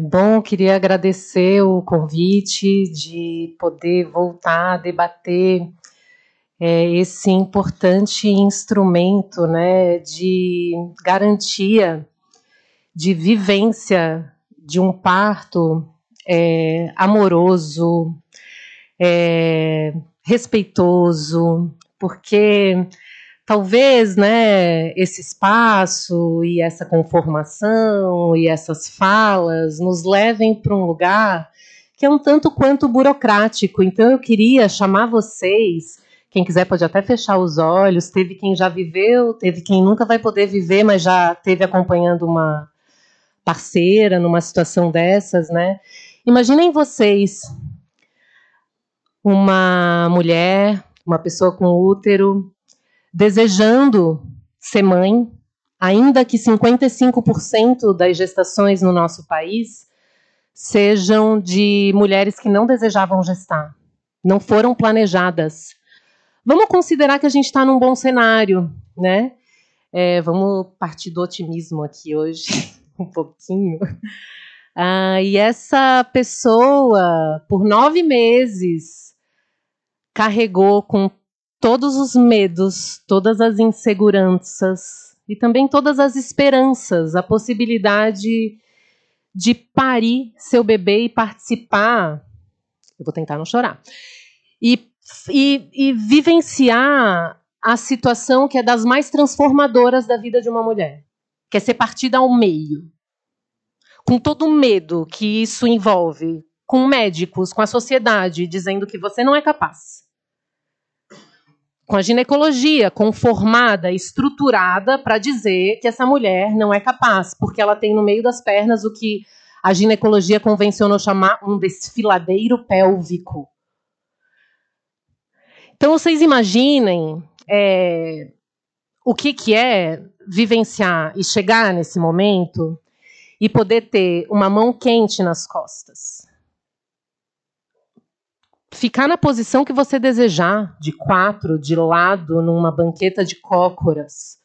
Bom, queria agradecer o convite de poder voltar a debater esse importante instrumento, né, de garantia, de vivência de um parto amoroso, respeitoso, porque talvez, né, esse espaço e essa conformação e essas falas nos levem para um lugar que é um tanto quanto burocrático. Então eu queria chamar vocês, quem quiser pode até fechar os olhos, teve quem já viveu, teve quem nunca vai poder viver, mas já esteve acompanhando uma parceira numa situação dessas, né? Imaginem vocês, uma mulher, uma pessoa com útero, desejando ser mãe, ainda que 55% das gestações no nosso país sejam de mulheres que não desejavam gestar, não foram planejadas. Vamos considerar que a gente está num bom cenário, né? Vamos partir do otimismo aqui hoje, um pouquinho. E essa pessoa, por 9 meses, carregou com todos os medos, todas as inseguranças e também todas as esperanças, a possibilidade de parir seu bebê e participar, eu vou tentar não chorar, e vivenciar a situação que é das mais transformadoras da vida de uma mulher, que é ser partida ao meio, com todo o medo que isso envolve, com médicos, com a sociedade, dizendo que você não é capaz. Com a ginecologia conformada, estruturada para dizer que essa mulher não é capaz, porque ela tem no meio das pernas o que a ginecologia convencionou chamar um desfiladeiro pélvico. Então, vocês imaginem o que é vivenciar e chegar nesse momento e poder ter uma mão quente nas costas. Ficar na posição que você desejar, de 4, de lado, numa banqueta de cócoras.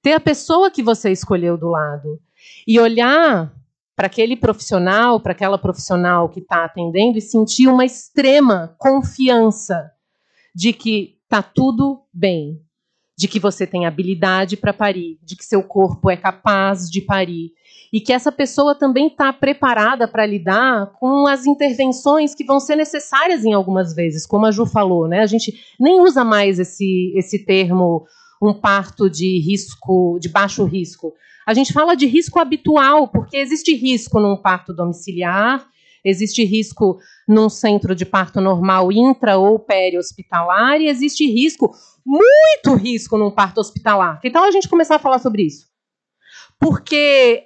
Ter a pessoa que você escolheu do lado. E olhar para aquele profissional, para aquela profissional que está atendendo e sentir uma extrema confiança de que está tudo bem, de que você tem habilidade para parir, de que seu corpo é capaz de parir. E que essa pessoa também está preparada para lidar com as intervenções que vão ser necessárias em algumas vezes, como a Ju falou, né? A gente nem usa mais esse termo, um parto de risco, de baixo risco. A gente fala de risco habitual, porque existe risco num parto domiciliar, existe risco num centro de parto normal intra- ou peri-hospitalar, e existe risco, muito risco, num parto hospitalar. Que tal a gente começar a falar sobre isso? Porque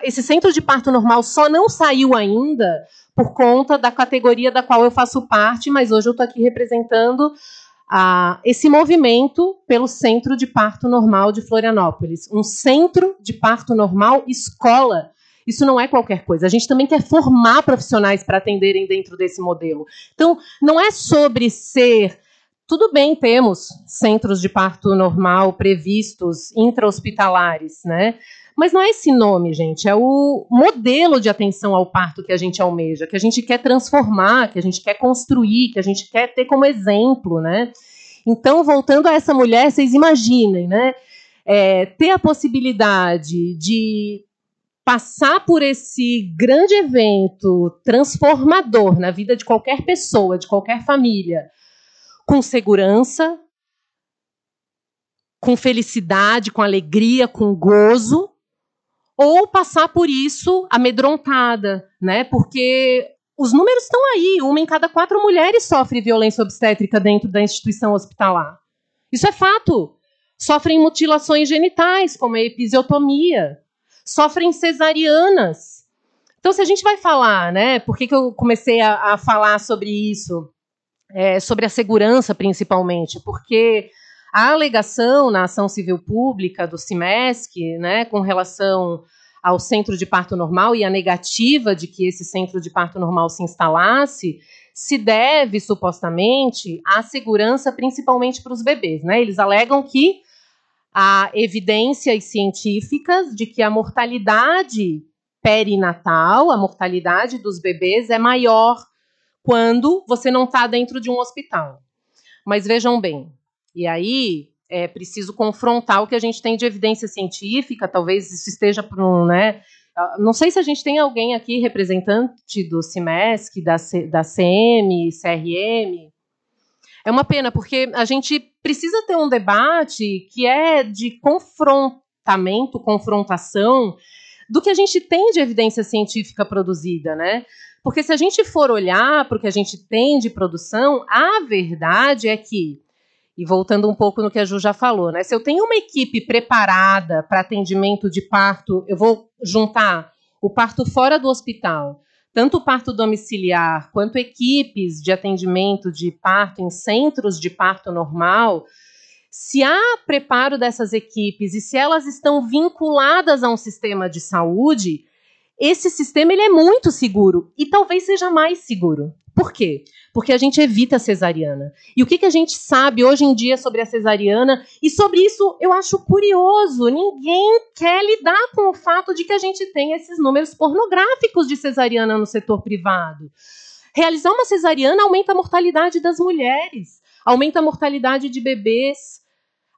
esse centro de parto normal só não saiu ainda por conta da categoria da qual eu faço parte, mas hoje eu estou aqui representando esse movimento pelo Centro de Parto Normal de Florianópolis. Um centro de parto normal escola. Isso não é qualquer coisa. A gente também quer formar profissionais para atenderem dentro desse modelo. Então, não é sobre ser... Tudo bem, temos centros de parto normal previstos, intra-hospitalares, né? Mas não é esse nome, gente, é o modelo de atenção ao parto que a gente almeja, que a gente quer transformar, que a gente quer construir, que a gente quer ter como exemplo, né? Então, voltando a essa mulher, vocês imaginem, né? Ter a possibilidade de passar por esse grande evento transformador na vida de qualquer pessoa, de qualquer família, com segurança, com felicidade, com alegria, com gozo, ou passar por isso amedrontada, né? Porque os números estão aí. 1 em cada 4 mulheres sofre violência obstétrica dentro da instituição hospitalar. Isso é fato. Sofrem mutilações genitais, como a episiotomia. Sofrem cesarianas. Então, se a gente vai falar, né? Por que eu comecei a falar sobre isso? Sobre a segurança, principalmente. Porque a alegação na ação civil pública do CIMESC, né, com relação ao centro de parto normal e a negativa de que esse centro de parto normal se instalasse, se deve, supostamente, à segurança principalmente para os bebês, né? Eles alegam que há evidências científicas de que a mortalidade perinatal, a mortalidade dos bebês é maior quando você não está dentro de um hospital. Mas vejam bem, e aí é preciso confrontar o que a gente tem de evidência científica, talvez isso esteja por um, né? Não sei se a gente tem alguém aqui, representante do CIMESC, da CM, CRM. É uma pena, porque a gente precisa ter um debate que é de confrontação do que a gente tem de evidência científica produzida, né? Porque se a gente for olhar para o que a gente tem de produção, a verdade é que, e voltando um pouco no que a Ju já falou, né? Se eu tenho uma equipe preparada para atendimento de parto, eu vou juntar o parto fora do hospital, tanto o parto domiciliar quanto equipes de atendimento de parto em centros de parto normal. Se há preparo dessas equipes e se elas estão vinculadas a um sistema de saúde, esse sistema ele é muito seguro e talvez seja mais seguro. Por quê? Porque a gente evita a cesariana. E o que a gente sabe hoje em dia sobre a cesariana? E sobre isso eu acho curioso. Ninguém quer lidar com o fato de que a gente tem esses números pornográficos de cesariana no setor privado. Realizar uma cesariana aumenta a mortalidade das mulheres, aumenta a mortalidade de bebês.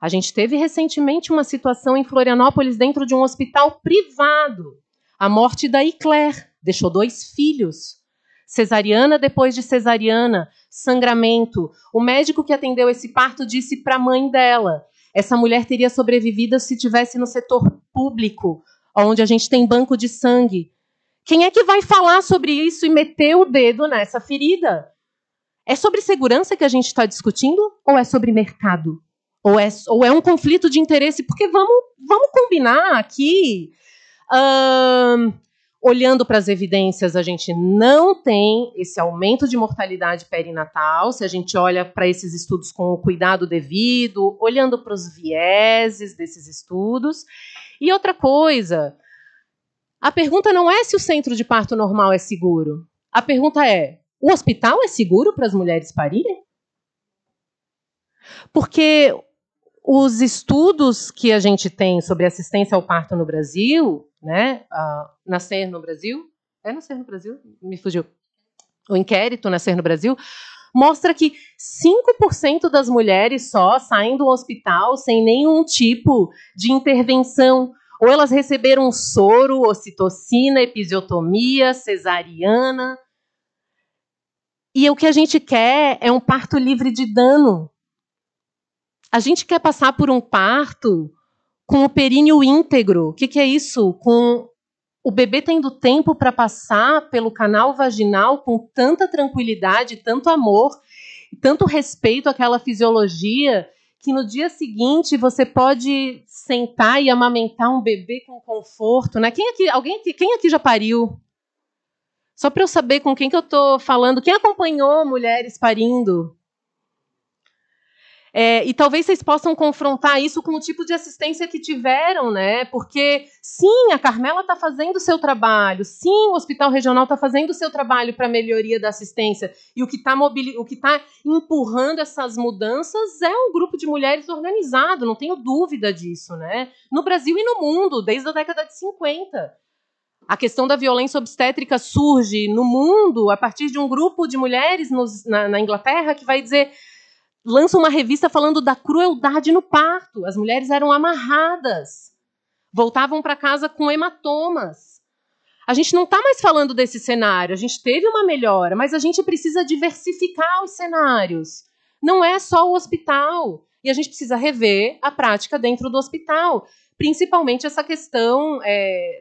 A gente teve recentemente uma situação em Florianópolis dentro de um hospital privado. A morte da Iclair deixou 2 filhos. Cesariana depois de cesariana, sangramento. O médico que atendeu esse parto disse para a mãe dela: essa mulher teria sobrevivido se estivesse no setor público, onde a gente tem banco de sangue. Quem é que vai falar sobre isso e meter o dedo nessa ferida? É sobre segurança que a gente está discutindo ou é sobre mercado? Ou é um conflito de interesse? Porque vamos combinar aqui... olhando para as evidências, a gente não tem esse aumento de mortalidade perinatal, se a gente olha para esses estudos com o cuidado devido, olhando para os vieses desses estudos. E outra coisa, a pergunta não é se o centro de parto normal é seguro. A pergunta é, o hospital é seguro para as mulheres parirem? Porque os estudos que a gente tem sobre assistência ao parto no Brasil, né, Nascer no Brasil, é Nascer no Brasil? Me fugiu. O inquérito Nascer no Brasil mostra que 5% das mulheres só saem do hospital sem nenhum tipo de intervenção. Ou elas receberam soro, ocitocina, episiotomia, cesariana. E o que a gente quer é um parto livre de dano. A gente quer passar por um parto com o períneo íntegro. O que é isso? Com o bebê tendo tempo para passar pelo canal vaginal com tanta tranquilidade, tanto amor, tanto respeito àquela fisiologia, que no dia seguinte você pode sentar e amamentar um bebê com conforto, né? Quem aqui já pariu? Só para eu saber com quem que eu estou falando. Quem acompanhou mulheres parindo? E talvez vocês possam confrontar isso com o tipo de assistência que tiveram, né? Porque, sim, a Carmela está fazendo o seu trabalho, sim, o Hospital Regional está fazendo o seu trabalho para a melhoria da assistência, e o que está empurrando essas mudanças é um grupo de mulheres organizado, não tenho dúvida disso, né? No Brasil e no mundo, desde a década de 50. A questão da violência obstétrica surge no mundo a partir de um grupo de mulheres na Inglaterra que vai dizer... lança uma revista falando da crueldade no parto. As mulheres eram amarradas, voltavam para casa com hematomas, A gente não está mais falando desse cenário, a gente teve uma melhora, mas a gente precisa diversificar os cenários. Não é só o hospital. E a gente precisa rever a prática dentro do hospital, principalmente essa questão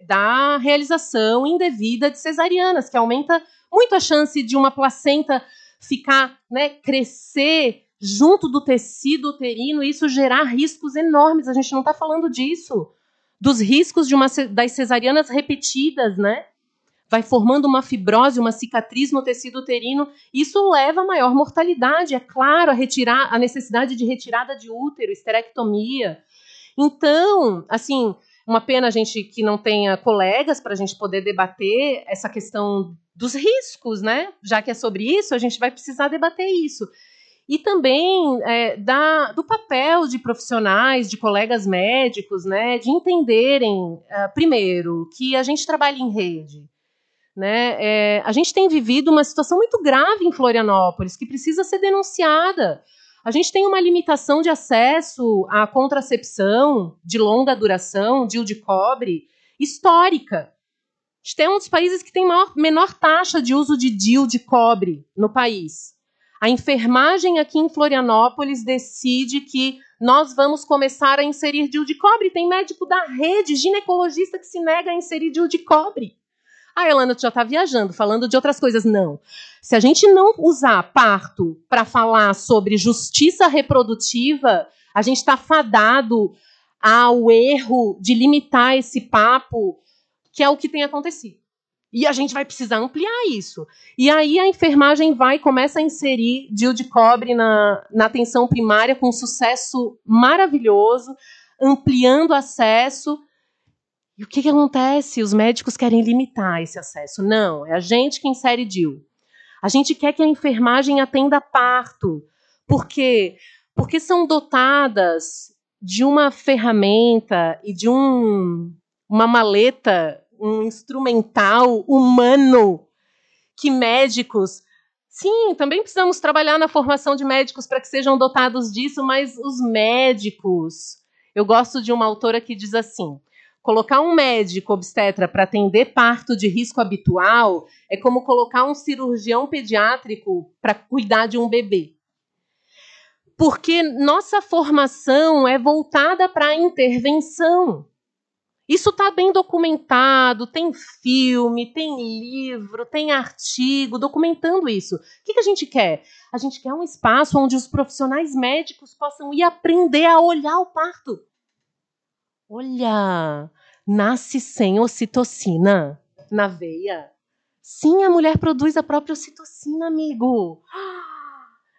da realização indevida de cesarianas, que aumenta muito a chance de uma placenta ficar, né, crescer junto do tecido uterino e isso gerar riscos enormes. A gente não está falando disso. Dos riscos das cesarianas repetidas, né? Vai formando uma fibrose, uma cicatriz no tecido uterino. Isso leva a maior mortalidade, é claro, a necessidade de retirada de útero, esterectomia. Então, assim, uma pena a gente que não tenha colegas para a gente poder debater essa questão dos riscos, né? Já que é sobre isso, a gente vai precisar debater isso. E também do papel de profissionais, de colegas médicos, né, de entenderem, primeiro, que a gente trabalha em rede. Né? A gente tem vivido uma situação muito grave em Florianópolis, que precisa ser denunciada. A gente tem uma limitação de acesso à contracepção de longa duração, DIU de cobre, histórica. A gente tem um dos países que tem menor taxa de uso de DIU de cobre no país. A enfermagem aqui em Florianópolis decide que nós vamos começar a inserir DIU de cobre. Tem médico da rede, ginecologista, que se nega a inserir DIU de cobre. Ah, Elana, tu já está viajando, falando de outras coisas. Não. Se a gente não usar parto para falar sobre justiça reprodutiva, a gente está fadado ao erro de limitar esse papo, que é o que tem acontecido. E a gente vai precisar ampliar isso. E aí a enfermagem começa a inserir DIU de cobre na atenção primária com um sucesso maravilhoso, ampliando acesso. E o que acontece? Os médicos querem limitar esse acesso. Não, é a gente que insere DIU. A gente quer que a enfermagem atenda parto. Por quê? Porque são dotadas de uma ferramenta e de uma maleta, um instrumental humano que médicos... Sim, também precisamos trabalhar na formação de médicos para que sejam dotados disso, mas os médicos... Eu gosto de uma autora que diz assim: colocar um médico obstetra para atender parto de risco habitual é como colocar um cirurgião pediátrico para cuidar de um bebê. Porque nossa formação é voltada para a intervenção. Isso está bem documentado, tem filme, tem livro, tem artigo documentando isso. O que a gente quer? A gente quer um espaço onde os profissionais médicos possam ir aprender a olhar o parto. Olha, nasce sem ocitocina na veia. Sim, a mulher produz a própria ocitocina, amigo.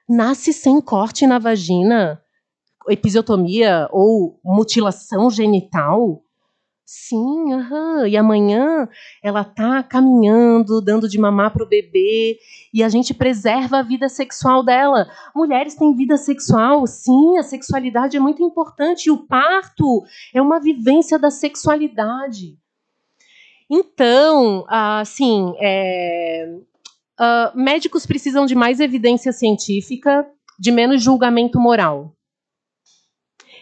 Nasce sem corte na vagina, episiotomia ou mutilação genital. Sim, e amanhã ela está caminhando, dando de mamar para o bebê, e a gente preserva a vida sexual dela. Mulheres têm vida sexual, sim, a sexualidade é muito importante, e o parto é uma vivência da sexualidade. Então, assim, médicos precisam de mais evidência científica, de menos julgamento moral.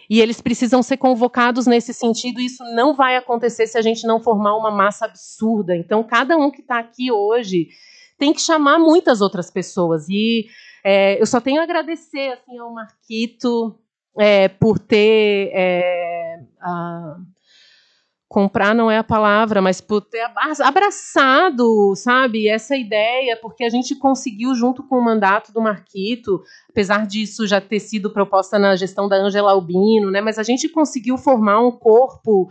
E eles precisam ser convocados nesse sentido, e isso não vai acontecer se a gente não formar uma massa absurda. Então, cada um que está aqui hoje tem que chamar muitas outras pessoas. E eu só tenho a agradecer assim, ao Marquito por ter... comprar não é a palavra, mas por ter abraçado, sabe, essa ideia, porque a gente conseguiu, junto com o mandato do Marquito, apesar disso já ter sido proposta na gestão da Ângela Albino, né, mas a gente conseguiu formar um corpo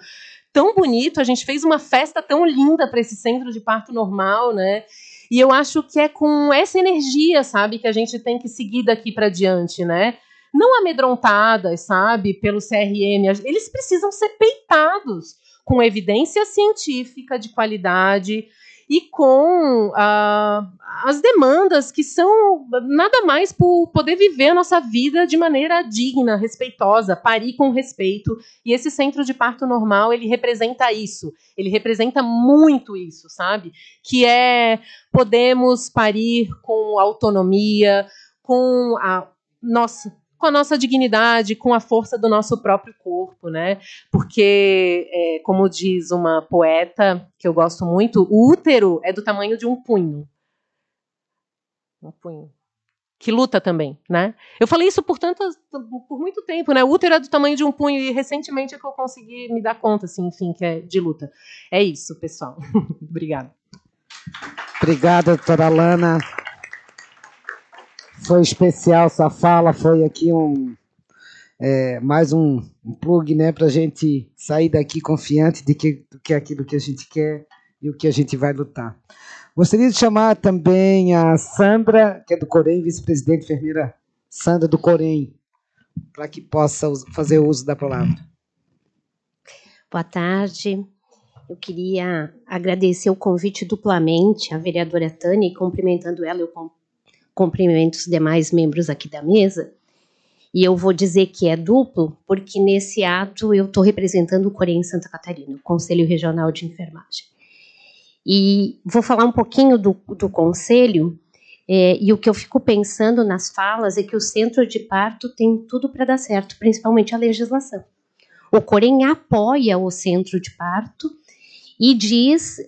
tão bonito, a gente fez uma festa tão linda para esse centro de parto normal, né, e eu acho que é com essa energia, sabe, que a gente tem que seguir daqui para diante, né, não amedrontadas, sabe, pelo CRM, eles precisam ser peitados, com evidência científica de qualidade e com as demandas que são nada mais por poder viver a nossa vida de maneira digna, respeitosa, parir com respeito. E esse centro de parto normal, ele representa isso. Ele representa muito isso, sabe? Que podemos parir com autonomia, com com a nossa dignidade, com a força do nosso próprio corpo, né? Porque, como diz uma poeta que eu gosto muito, o útero é do tamanho de um punho. Um punho. Que luta também, né? Eu falei isso por muito tempo, né? O útero é do tamanho de um punho e recentemente é que eu consegui me dar conta, assim, enfim, que é de luta. É isso, pessoal. Obrigada. Obrigada, doutora Alana. Foi especial sua fala, foi aqui mais um plug, né, para a gente sair daqui confiante do que é aquilo que a gente quer e o que a gente vai lutar. Gostaria de chamar também a Sandra, que é do Corém, vice-presidente enfermeira Sandra do Corém, para que possa fazer uso da palavra. Boa tarde. Eu queria agradecer o convite duplamente à vereadora Tânia, e cumprimentando ela, eu cumprimento os demais membros aqui da mesa. E eu vou dizer que é duplo, porque nesse ato eu estou representando o Corém Santa Catarina, o Conselho Regional de Enfermagem. E vou falar um pouquinho do conselho, e o que eu fico pensando nas falas é que o centro de parto tem tudo para dar certo, principalmente a legislação. O Corém apoia o centro de parto e diz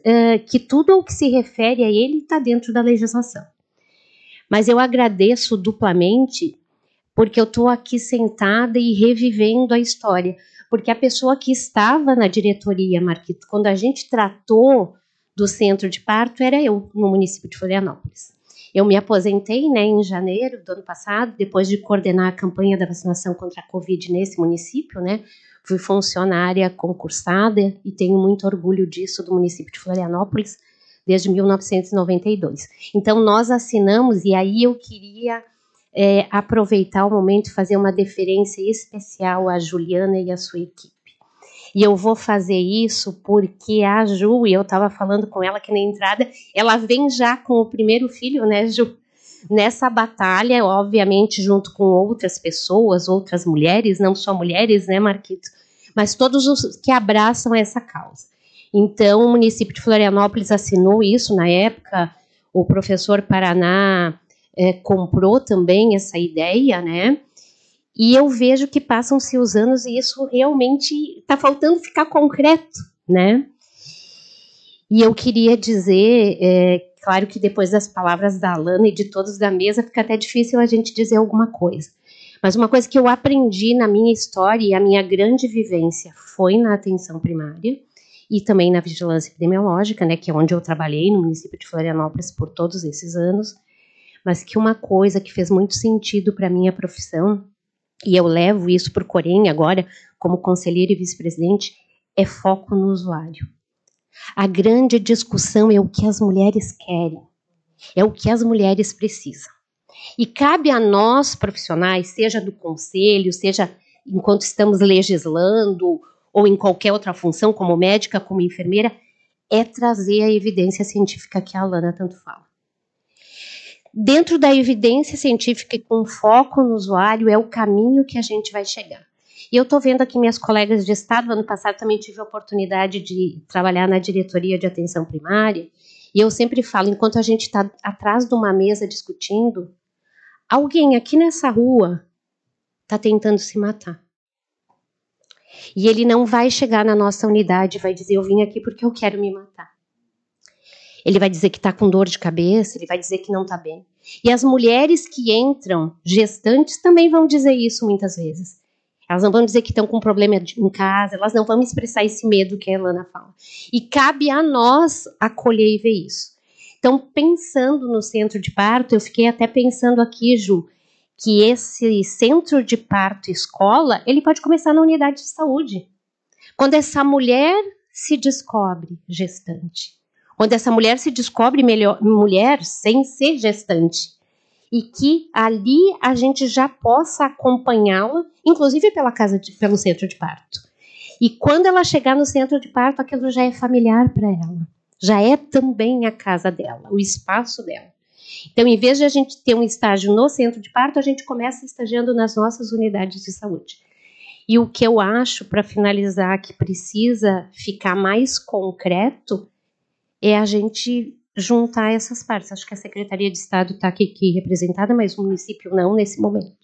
que tudo o que se refere a ele está dentro da legislação. Mas eu agradeço duplamente porque eu estou aqui sentada e revivendo a história, porque a pessoa que estava na diretoria, Marquito, quando a gente tratou do centro de parto, era eu, no município de Florianópolis. Eu me aposentei, né, em janeiro do ano passado, depois de coordenar a campanha da vacinação contra a Covid nesse município, né. Fui funcionária concursada e tenho muito orgulho disso do município de Florianópolis desde 1992. Então, nós assinamos, e aí eu queria aproveitar o momento e fazer uma deferência especial à Juliana e à sua equipe. E eu vou fazer isso porque a Ju, e eu estava falando com ela aqui na entrada, ela vem já com o primeiro filho, né, Ju? Nessa batalha, obviamente, junto com outras pessoas, outras mulheres, não só mulheres, né, Marquito? Mas todos os que abraçam essa causa. Então, o município de Florianópolis assinou isso na época, o professor Paraná comprou também essa ideia, né? E eu vejo que passam-se os anos e isso realmente está faltando ficar concreto, né? E eu queria dizer, claro que depois das palavras da Alana e de todos da mesa, fica até difícil a gente dizer alguma coisa. Mas uma coisa que eu aprendi na minha história e a minha grande vivência foi na atenção primária e também na vigilância epidemiológica, né, que é onde eu trabalhei no município de Florianópolis por todos esses anos, mas que uma coisa que fez muito sentido para a minha profissão, e eu levo isso para o Corém agora, como conselheira e vice-presidente, é foco no usuário. A grande discussão é o que as mulheres querem, é o que as mulheres precisam. E cabe a nós, profissionais, seja do conselho, seja enquanto estamos legislando, ou em qualquer outra função, como médica, como enfermeira, é trazer a evidência científica que a Alana tanto fala. Dentro da evidência científica e com foco no usuário é o caminho que a gente vai chegar. E eu estou vendo aqui minhas colegas de Estado, ano passado também tive a oportunidade de trabalhar na diretoria de atenção primária, e eu sempre falo, enquanto a gente está atrás de uma mesa discutindo, alguém aqui nessa rua está tentando se matar. E ele não vai chegar na nossa unidade e vai dizer, eu vim aqui porque eu quero me matar. Ele vai dizer que está com dor de cabeça, ele vai dizer que não está bem. E as mulheres que entram, gestantes, também vão dizer isso muitas vezes. Elas não vão dizer que estão com problema em casa, elas não vão expressar esse medo que a Elana fala. E cabe a nós acolher e ver isso. Então, pensando no centro de parto, eu fiquei até pensando aqui, Ju, que esse centro de parto escola, ele pode começar na unidade de saúde. Quando essa mulher se descobre gestante, quando essa mulher se descobre mulher sem ser gestante, e que ali a gente já possa acompanhá-la, inclusive pelo centro de parto. E quando ela chegar no centro de parto, aquilo já é familiar para ela. Já é também a casa dela, o espaço dela. Então, em vez de a gente ter um estágio no centro de parto, a gente começa estagiando nas nossas unidades de saúde. E o que eu acho, para finalizar, que precisa ficar mais concreto, é a gente juntar essas partes. Acho que a Secretaria de Estado está aqui representada, mas o município não nesse momento.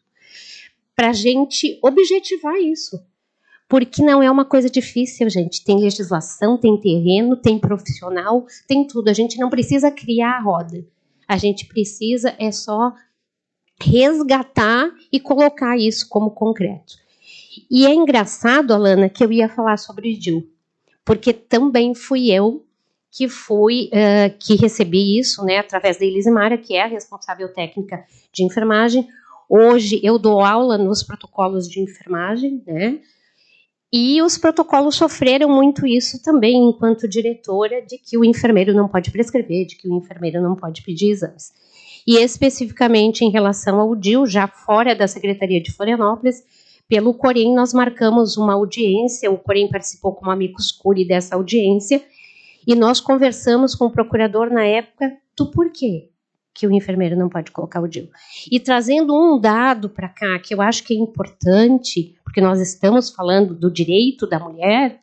para a gente objetivar isso. Porque não é uma coisa difícil, gente. Tem legislação, tem terreno, tem profissional, tem tudo. A gente não precisa criar a roda. A gente precisa só resgatar e colocar isso como concreto. E é engraçado, Alana, que eu ia falar sobre DIU, porque também fui eu que recebi isso, né, através da Elisimara, que é a responsável técnica de enfermagem. Hoje eu dou aula nos protocolos de enfermagem, né? E os protocolos sofreram muito isso também, enquanto diretora, de que o enfermeiro não pode prescrever, de que o enfermeiro não pode pedir exames. E especificamente em relação ao DIU, já fora da Secretaria de Florianópolis, pelo Corém nós marcamos uma audiência, o Corém participou como amicus curiae dessa audiência, e nós conversamos com o procurador na época do porquê que o enfermeiro não pode colocar o DIU. E trazendo um dado para cá, que eu acho que é importante, porque nós estamos falando do direito da mulher,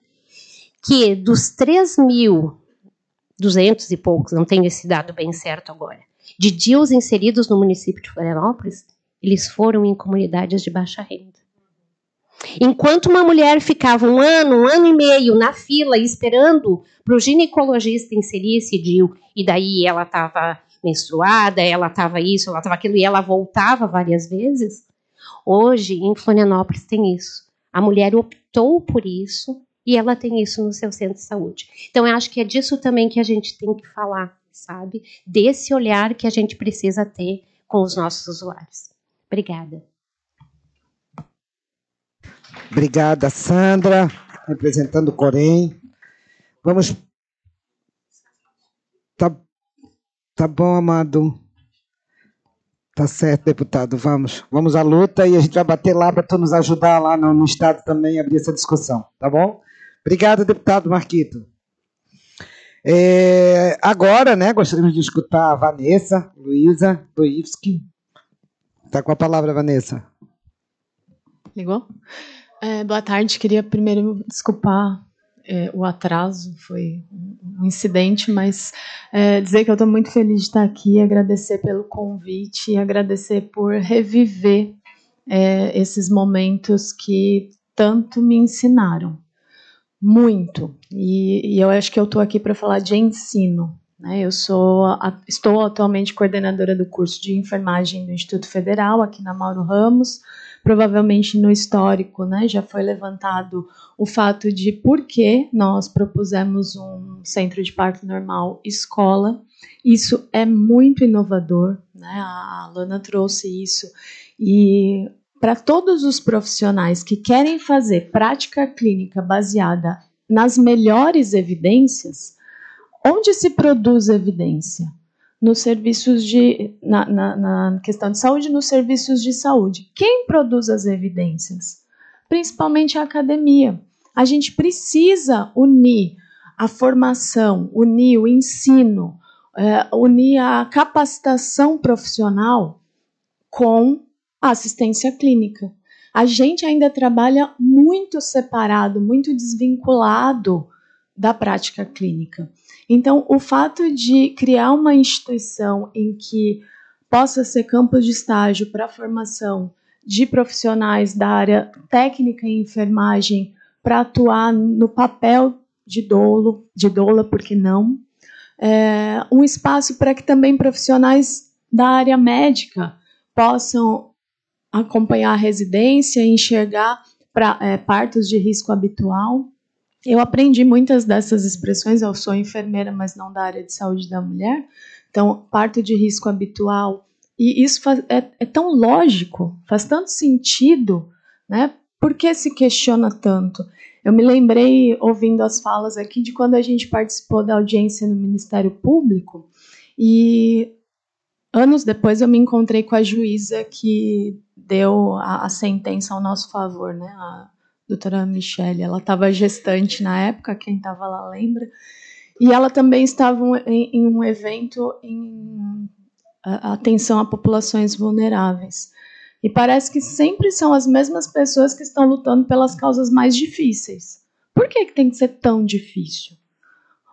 que dos 3.200 e poucos, não tenho esse dado bem certo agora, de DIUs inseridos no município de Florianópolis, eles foram em comunidades de baixa renda. Enquanto uma mulher ficava um ano e meio na fila esperando para o ginecologista inserir esse DIU, e daí ela estava menstruada, ela estava isso, ela estava aquilo, e ela voltava várias vezes, hoje em Florianópolis tem isso. A mulher optou por isso e ela tem isso no seu centro de saúde. Então, eu acho que é disso também que a gente tem que falar, sabe? Desse olhar que a gente precisa ter com os nossos usuários. Obrigada. Obrigada, Sandra, representando o Corém. Vamos. Tá bom, Amado. Tá certo, deputado. Vamos à luta e a gente vai bater lá para tu nos ajudar lá no Estado também a abrir essa discussão, tá bom? Obrigado, deputado Marquito. Agora, né, gostaríamos de escutar a Vanessa Luiza Doivski. Está com a palavra, Vanessa. Ligou? Boa tarde, queria primeiro desculpar o atraso, foi um incidente, mas dizer que eu estou muito feliz de estar aqui, agradecer pelo convite e agradecer por reviver esses momentos que tanto me ensinaram, muito, e eu acho que eu estou aqui para falar de ensino, né? Eu estou atualmente coordenadora do curso de enfermagem do Instituto Federal, aqui na Mauro Ramos. Provavelmente no histórico, né, já foi levantado o fato de por que nós propusemos um centro de parto normal escola. Isso é muito inovador, né? A Alana trouxe isso. E para todos os profissionais que querem fazer prática clínica baseada nas melhores evidências, onde se produz evidência? Nos serviços na questão de saúde, nos serviços de saúde. Quem produz as evidências? Principalmente a academia. A gente precisa unir a formação, unir o ensino, unir a capacitação profissional com a assistência clínica. A gente ainda trabalha muito separado, muito desvinculado da prática clínica. Então, o fato de criar uma instituição em que possa ser campus de estágio para a formação de profissionais da área técnica em enfermagem para atuar no papel de doula, por que não? Um espaço para que também profissionais da área médica possam acompanhar a residência e enxergar partos de risco habitual. Eu aprendi muitas dessas expressões, eu sou enfermeira, mas não da área de saúde da mulher, então, parto de risco habitual, e isso é tão lógico, faz tanto sentido, né? Por que se questiona tanto? Eu me lembrei, ouvindo as falas aqui, de quando a gente participou da audiência no Ministério Público, e anos depois eu me encontrei com a juíza que deu a sentença ao nosso favor, né? A doutora Michele, ela estava gestante na época, quem estava lá lembra, e ela também estava em um evento em atenção a populações vulneráveis. E parece que sempre são as mesmas pessoas que estão lutando pelas causas mais difíceis. Por que tem que ser tão difícil?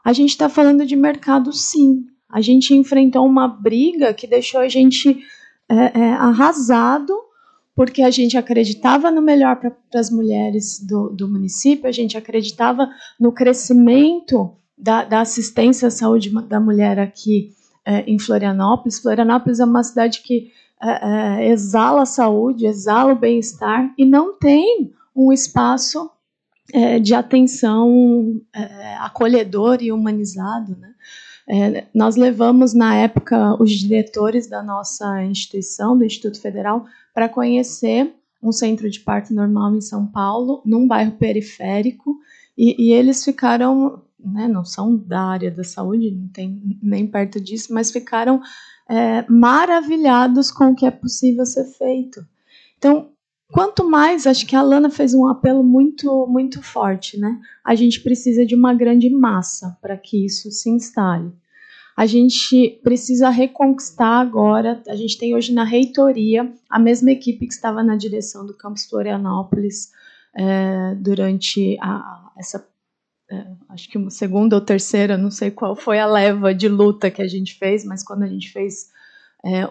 A gente está falando de mercado, sim. A gente enfrentou uma briga que deixou a gente arrasado porque a gente acreditava no melhor para as mulheres do município, a gente acreditava no crescimento da assistência à saúde da mulher aqui em Florianópolis. Florianópolis é uma cidade que exala a saúde, exala o bem-estar e não tem um espaço de atenção acolhedor e humanizado, né? Nós levamos, na época, os diretores da nossa instituição, do Instituto Federal, para conhecer um centro de parto normal em São Paulo, num bairro periférico, e eles ficaram, né, não são da área da saúde, não tem nem perto disso, mas ficaram maravilhados com o que é possível ser feito. Então, quanto mais, acho que a Lana fez um apelo muito, muito forte, né? A gente precisa de uma grande massa para que isso se instale. A gente precisa reconquistar agora, a gente tem hoje na reitoria a mesma equipe que estava na direção do Campus Florianópolis durante acho que uma segunda ou terceira, não sei qual foi a leva de luta que a gente fez, mas quando a gente fez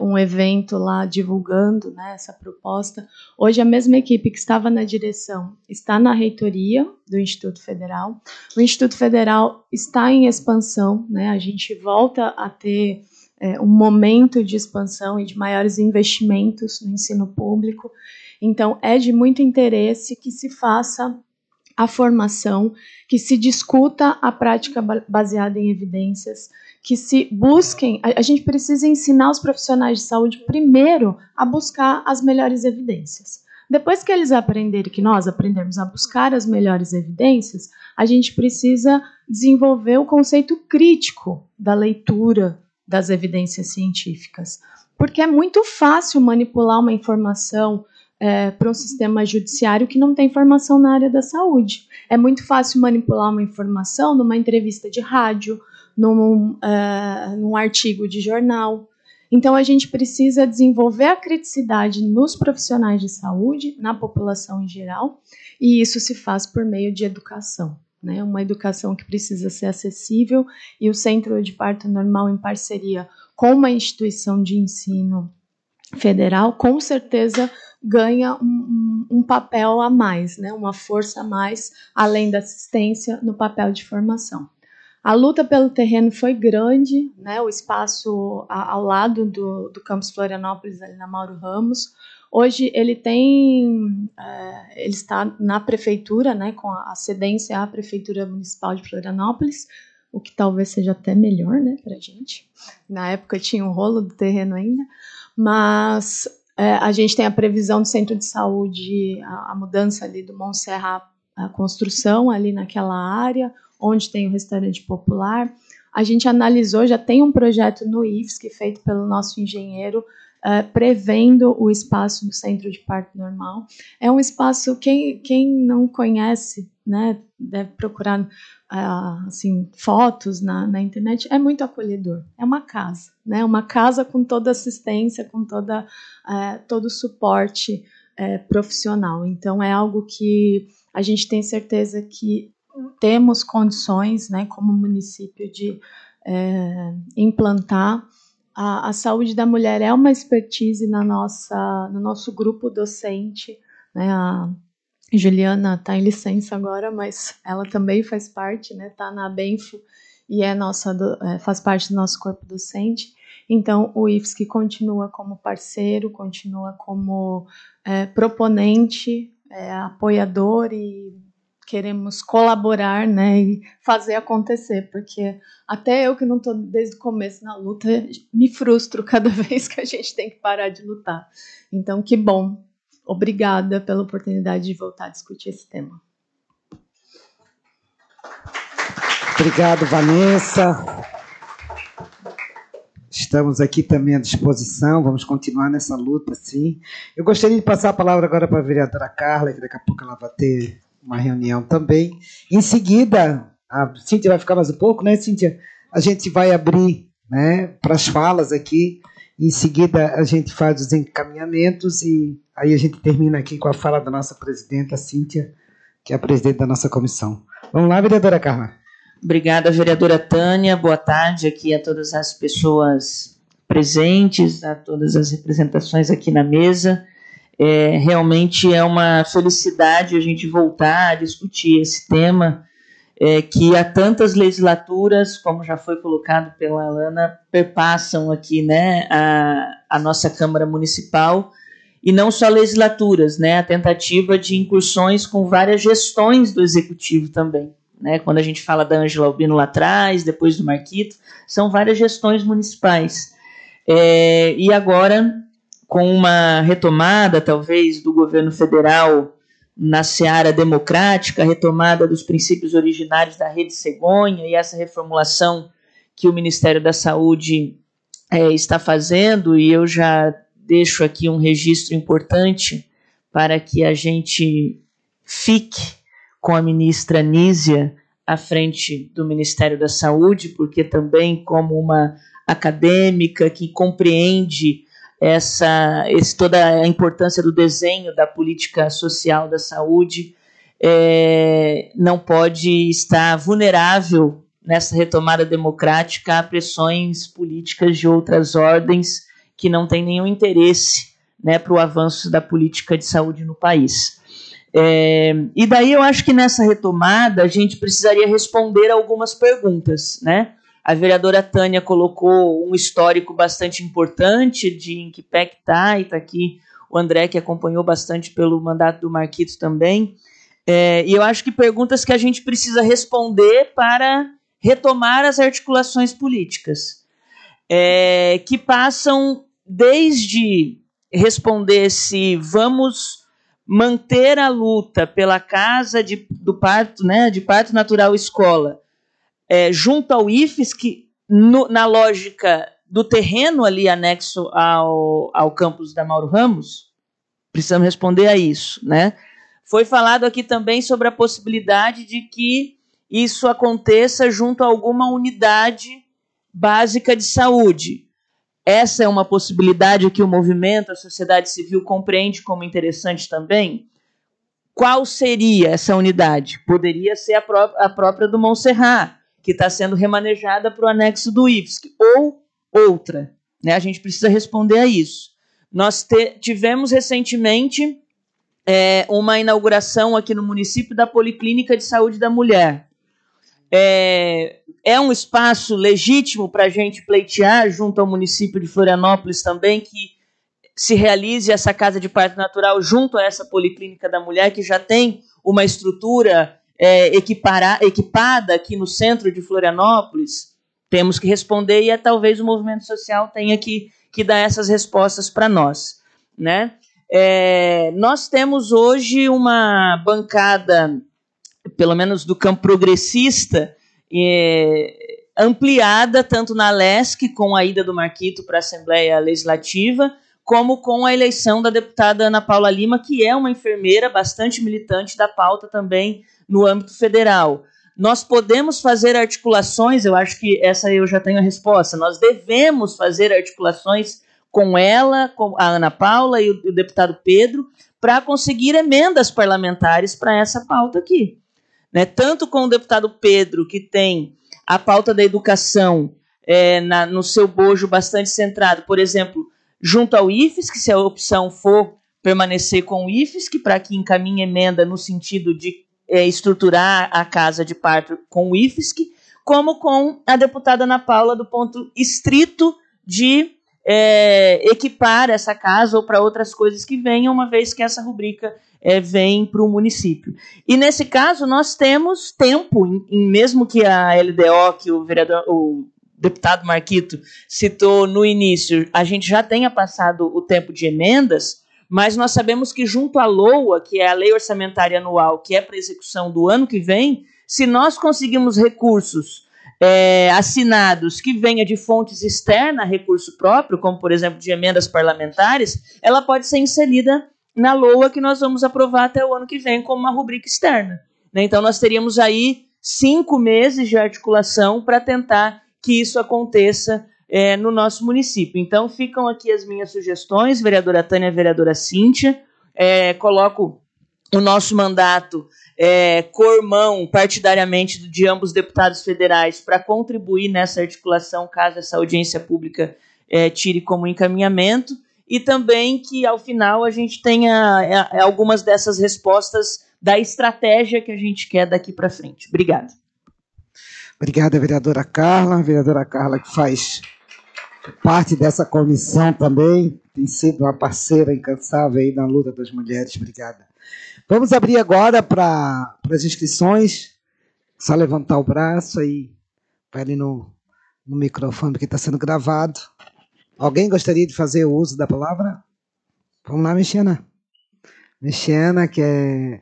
um evento lá divulgando, né, essa proposta. Hoje a mesma equipe que estava na direção está na reitoria do Instituto Federal. O Instituto Federal está em expansão, né, a gente volta a ter um momento de expansão e de maiores investimentos no ensino público. Então, é de muito interesse que se faça a formação, que se discuta a prática baseada em evidências, que se busquem, a gente precisa ensinar os profissionais de saúde primeiro a buscar as melhores evidências. Depois que eles aprenderem, que nós aprendermos a buscar as melhores evidências, a gente precisa desenvolver o conceito crítico da leitura das evidências científicas. Porque é muito fácil manipular uma informação para um sistema judiciário que não tem formação na área da saúde. É muito fácil manipular uma informação numa entrevista de rádio, num artigo de jornal. Então, a gente precisa desenvolver a criticidade nos profissionais de saúde, na população em geral, e isso se faz por meio de educação, né? Uma educação que precisa ser acessível, e o Centro de Parto Normal, em parceria com uma instituição de ensino federal, com certeza ganha um papel a mais, né? Uma força a mais, além da assistência, no papel de formação. A luta pelo terreno foi grande, né? O espaço ao lado do Campus Florianópolis, ali na Mauro Ramos. Hoje ele está na prefeitura, né? Com a cedência à Prefeitura Municipal de Florianópolis, o que talvez seja até melhor, né, para a gente. Na época tinha um rolo do terreno ainda, mas a gente tem a previsão do centro de saúde, a mudança ali do Montserrat, a construção ali naquela área, onde tem o restaurante popular. A gente analisou, já tem um projeto no IFSC, feito pelo nosso engenheiro, prevendo o espaço do Centro de Parto Normal. É um espaço, quem não conhece, né, deve procurar assim, fotos na internet, é muito acolhedor. É uma casa, né, uma casa com toda assistência, com todo o suporte profissional. Então, é algo que a gente tem certeza que temos condições, né, como município, de implantar. A saúde da mulher é uma expertise no nosso grupo docente, né? A Juliana está em licença agora, mas ela também faz parte, né? Está na Benfo e faz parte do nosso corpo docente. Então, o IFSC continua como parceiro, continua como proponente, apoiador, e queremos colaborar, né, e fazer acontecer, porque até eu, que não estou desde o começo na luta, me frustro cada vez que a gente tem que parar de lutar. Então, que bom. Obrigada pela oportunidade de voltar a discutir esse tema. Obrigado, Vanessa. Estamos aqui também à disposição, vamos continuar nessa luta, sim. Eu gostaria de passar a palavra agora para a vereadora Carla, que daqui a pouco ela vai ter uma reunião também. Em seguida, a Cíntia vai ficar mais um pouco, né, Cíntia? A gente vai abrir, né, para as falas aqui. Em seguida, a gente faz os encaminhamentos e aí a gente termina aqui com a fala da nossa presidenta, Cíntia, que é a presidente da nossa comissão. Vamos lá, vereadora Carla. Obrigada, vereadora Tânia. Boa tarde aqui a todas as pessoas presentes, a todas as representações aqui na mesa. Realmente é uma felicidade a gente voltar a discutir esse tema, que há tantas legislaturas, como já foi colocado pela Alana, perpassam aqui, né, a nossa Câmara Municipal, e não só legislaturas, né, a tentativa de incursões com várias gestões do Executivo também. Né, quando a gente fala da Ângela Albino lá atrás, depois do Marquito, são várias gestões municipais. E agora, com uma retomada, talvez, do governo federal na seara democrática, a retomada dos princípios originários da Rede Cegonha e essa reformulação que o Ministério da Saúde está fazendo, e eu já deixo aqui um registro importante para que a gente fique com a ministra Nízia à frente do Ministério da Saúde, porque também, como uma acadêmica que compreende toda a importância do desenho da política social da saúde, não pode estar vulnerável nessa retomada democrática a pressões políticas de outras ordens que não têm nenhum interesse, né, para o avanço da política de saúde no país. E daí eu acho que nessa retomada a gente precisaria responder algumas perguntas, né? A vereadora Tânia colocou um histórico bastante importante de em que pé que está, e está aqui o André, que acompanhou bastante pelo mandato do Marquito também. E eu acho que perguntas que a gente precisa responder para retomar as articulações políticas, que passam desde responder se vamos manter a luta pela casa do parto, né, de parto natural escola, junto ao IFES, que na lógica do terreno ali anexo ao campus da Mauro Ramos, precisamos responder a isso, né? Foi falado aqui também sobre a possibilidade de que isso aconteça junto a alguma unidade básica de saúde. Essa é uma possibilidade que o movimento, a sociedade civil compreende como interessante também. Qual seria essa unidade? Poderia ser a própria do Montserrat, que está sendo remanejada para o anexo do IFSC, ou outra. Né? A gente precisa responder a isso. Nós tivemos recentemente uma inauguração aqui no município da Policlínica de Saúde da Mulher. É um espaço legítimo para a gente pleitear junto ao município de Florianópolis também que se realize essa casa de parto natural junto a essa Policlínica da Mulher, que já tem uma estrutura equipada aqui no centro de Florianópolis. Temos que responder e talvez o movimento social tenha que dar essas respostas para nós. Né? Nós temos hoje uma bancada, pelo menos do campo progressista, ampliada tanto na LESC, com a ida do Marquito para a Assembleia Legislativa, como com a eleição da deputada Ana Paula Lima, que é uma enfermeira bastante militante da pauta também no âmbito federal. Nós podemos fazer articulações, eu acho que essa eu já tenho a resposta, nós devemos fazer articulações com ela, com a Ana Paula e o deputado Pedro, para conseguir emendas parlamentares para essa pauta aqui. Né? Tanto com o deputado Pedro, que tem a pauta da educação no seu bojo bastante centrado, por exemplo, junto ao IFES, que se a opção for permanecer com o IFES, que para que encaminhe emenda no sentido de estruturar a casa de parto com o IFESC, como com a deputada Ana Paula do ponto estrito de equipar essa casa ou para outras coisas que venham, uma vez que essa rubrica vem para o município. E nesse caso nós temos tempo, mesmo que a LDO, que o deputado Marquito citou no início, a gente já tenha passado o tempo de emendas, mas nós sabemos que junto à LOA, que é a Lei Orçamentária Anual, que é para execução do ano que vem, se nós conseguimos recursos assinados que venha de fontes externas a recurso próprio, como, por exemplo, de emendas parlamentares, ela pode ser inserida na LOA que nós vamos aprovar até o ano que vem como uma rubrica externa. Né? Então, nós teríamos aí 5 meses de articulação para tentar que isso aconteça no nosso município. Então, ficam aqui as minhas sugestões, vereadora Tânia e vereadora Cíntia. Coloco o nosso mandato co-irmão partidariamente de ambos deputados federais para contribuir nessa articulação, caso essa audiência pública tire como encaminhamento. e também que, ao final, a gente tenha algumas dessas respostas da estratégia que a gente quer daqui para frente. Obrigado. Obrigada, vereadora Carla. Vereadora Carla, que faz parte dessa comissão também, tem sido uma parceira incansável aí na luta das mulheres. Obrigada. Vamos abrir agora para as inscrições. Só levantar o braço aí, vai ali no microfone, porque está sendo gravado. Alguém gostaria de fazer o uso da palavra? Vamos lá, Michena. Michena, que é...